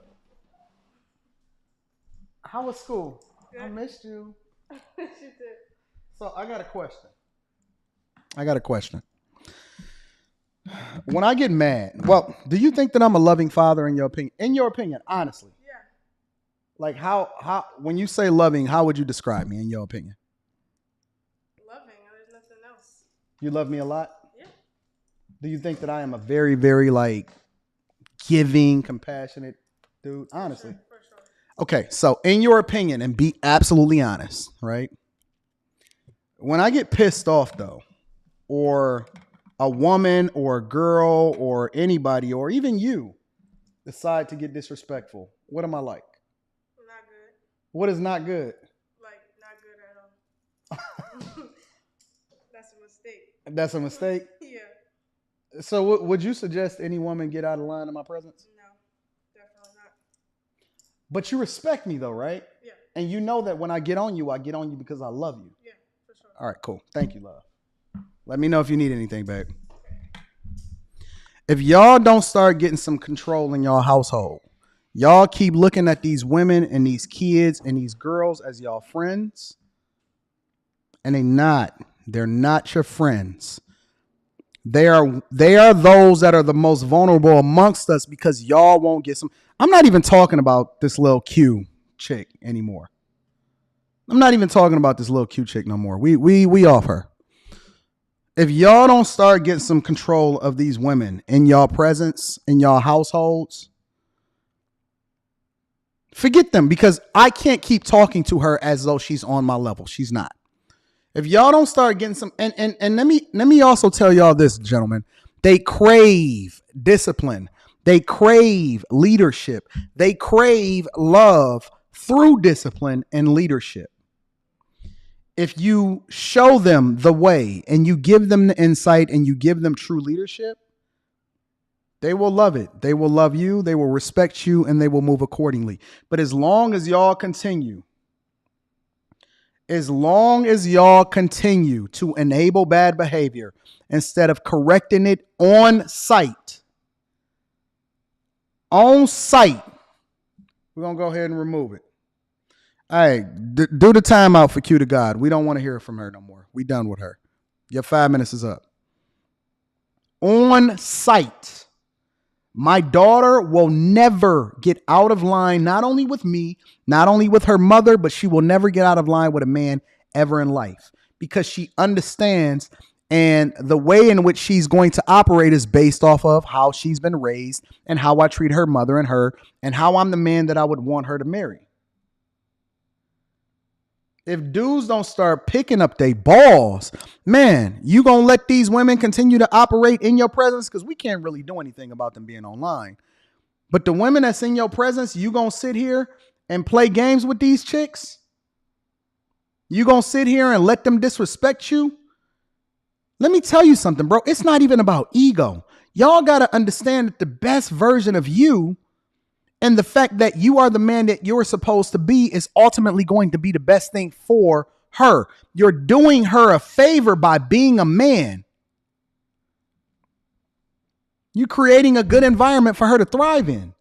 How was school? Good. I missed you. I missed you too. So I got a question. When I get mad, well, do you think that I'm a loving father in your opinion? In your opinion, honestly. Like how when you say loving, how would you describe me in your opinion? Loving. There's nothing else. You love me a lot? Yeah. Do you think that I am a very, very like giving, compassionate dude? Honestly. For sure. Okay, so in your opinion, and be absolutely honest, right? When I get pissed off though, or a woman or a girl or anybody or even you decide to get disrespectful, what am I like? Not good. What is not good? Like, not good at all. That's a mistake. That's a mistake? Yeah. So would you suggest any woman get out of line in my presence? No, definitely not. But you respect me though, right? Yeah. And you know that when I get on you because I love you. Yeah, for sure. All right, cool. Thank you, love. Let me know if you need anything, babe. If y'all don't start getting some control in y'all household, y'all keep looking at these women and these kids and these girls as y'all friends, and they're not your friends. They are those that are the most vulnerable amongst us because y'all won't get some. I'm not even talking about this little Q chick anymore. I'm not even talking about this little Q chick no more. We off her. If y'all don't start getting some control of these women in y'all presence, in y'all households, forget them because I can't keep talking to her as though she's on my level. She's not. If y'all don't start getting some, and let me also tell y'all this, gentlemen, they crave discipline. They crave leadership. They crave love through discipline and leadership. If you show them the way and you give them the insight and you give them true leadership, they will love it. They will love you. They will respect you and they will move accordingly. But as long as y'all continue to enable bad behavior instead of correcting it on site, we're going to go ahead and remove it. All right, do the timeout for Q to God. We don't want to hear from her no more. We done with her. Your 5 minutes is up. On site, my daughter will never get out of line, not only with me, not only with her mother, but she will never get out of line with a man ever in life because she understands and the way in which she's going to operate is based off of how she's been raised and how I treat her mother and her and how I'm the man that I would want her to marry. If dudes don't start picking up their balls, man, you going to let these women continue to operate in your presence? Because we can't really do anything about them being online. But the women that's in your presence, you going to sit here and play games with these chicks? You going to sit here and let them disrespect you? Let me tell you something, bro. It's not even about ego. Y'all got to understand that the best version of you and the fact that you are the man that you're supposed to be is ultimately going to be the best thing for her. You're doing her a favor by being a man. You're creating a good environment for her to thrive in.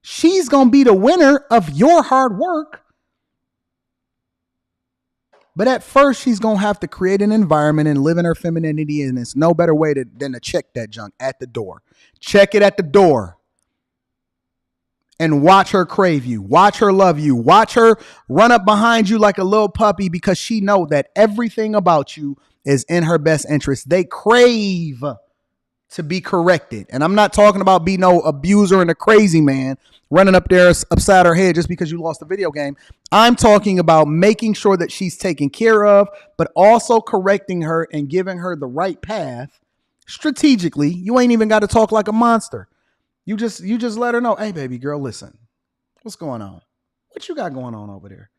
She's going to be the winner of your hard work. But at first, she's going to have to create an environment and live in her femininity. And it's no better way than to check that junk at the door. Check it at the door. And watch her crave you. Watch her love you. Watch her run up behind you like a little puppy because she know that everything about you is in her best interest. They crave to be corrected. And I'm not talking about be no abuser and a crazy man running up there upside her head just because you lost a video game. I'm talking about making sure that she's taken care of, but also correcting her and giving her the right path strategically. You ain't even got to talk like a monster. You just let her know, hey, baby girl, listen, what's going on? What you got going on over there?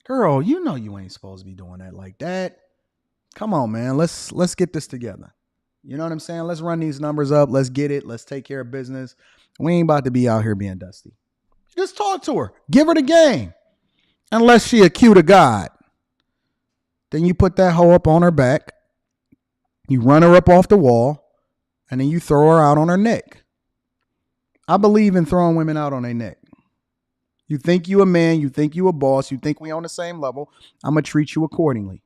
Girl, you know you ain't supposed to be doing that like that. Come on, man. Let's get this together. You know what I'm saying? Let's run these numbers up. Let's get it. Let's take care of business. We ain't about to be out here being dusty. Just talk to her. Give her the game. Unless she a cue to God. Then you put that hoe up on her back. You run her up off the wall. And then you throw her out on her neck. I believe in throwing women out on their neck. You think you a man, you think you a boss, you think we on the same level, I'm going to treat you accordingly.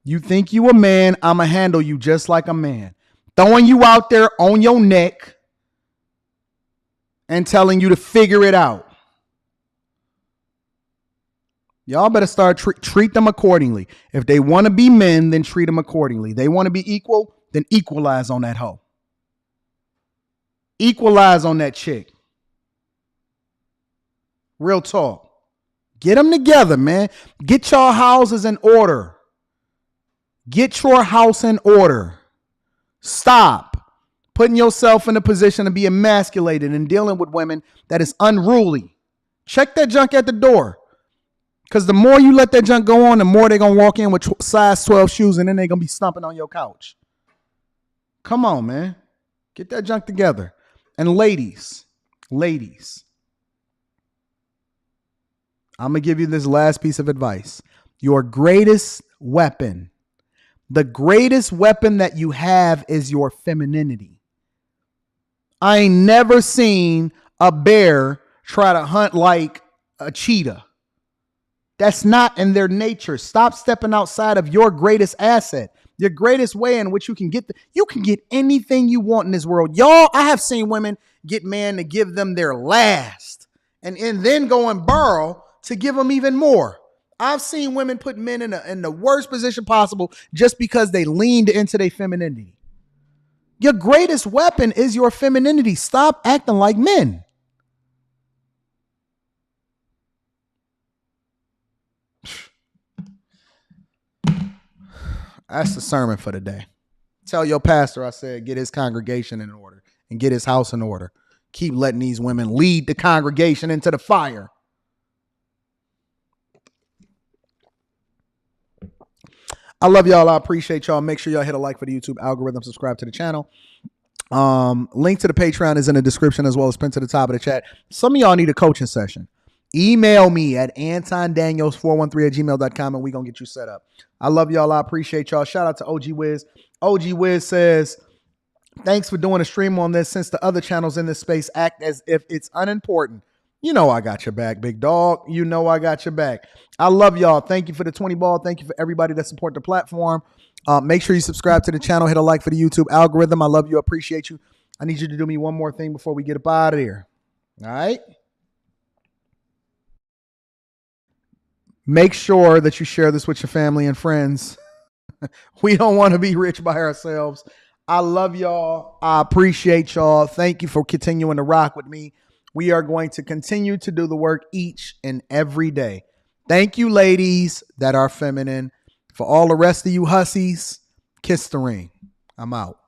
You think you a man, I'm going to handle you just like a man. Throwing you out there on your neck and telling you to figure it out. Y'all better start treat them accordingly. If they want to be men, then treat them accordingly. They want to be equal, then equalize on that hoe. Equalize on that chick. Real talk. Get them together, man. Get your houses in order. Get your house in order. Stop putting yourself in a position to be emasculated and dealing with women that is unruly. Check that junk at the door. Because the more you let that junk go on, the more they're going to walk in with size 12 shoes and then they're going to be stomping on your couch. Come on, man. Get that junk together. And ladies, I'm going to give you this last piece of advice. Your greatest weapon, the greatest weapon that you have is your femininity. I ain't never seen a bear try to hunt like a cheetah. That's not in their nature. Stop stepping outside of your greatest asset. Your greatest way in which you can get anything you want in this world. Y'all, I have seen women get men to give them their last and then go and borrow to give them even more. I've seen women put men in the worst position possible just because they leaned into their femininity. Your greatest weapon is your femininity. Stop acting like men. That's the sermon for the day. Tell your pastor I said get his congregation in order and get his house in order. Keep letting these women lead the congregation into the fire. I love y'all. I appreciate y'all. Make sure y'all hit a like for the YouTube algorithm. Subscribe to the channel. Link to the Patreon is in the description as well as pinned to the top of the chat. Some of y'all need a coaching session. Email me at antondaniels413@gmail.com and we're going to get you set up. I love y'all. I appreciate y'all. Shout out to OG Wiz. OG Wiz says, thanks for doing a stream on this since the other channels in this space act as if it's unimportant. You know I got your back, big dog. You know I got your back. I love y'all. Thank you for the 20 ball. Thank you for everybody that support the platform. Make sure you subscribe to the channel. Hit a like for the YouTube algorithm. I love you. Appreciate you. I need you to do me one more thing before we get up out of here. All right? Make sure that you share this with your family and friends. We don't want to be rich by ourselves. I love y'all. I appreciate y'all. Thank you for continuing to rock with me. We are going to continue to do the work each and every day. Thank you, ladies that are feminine. For all the rest of you hussies, kiss the ring. I'm out.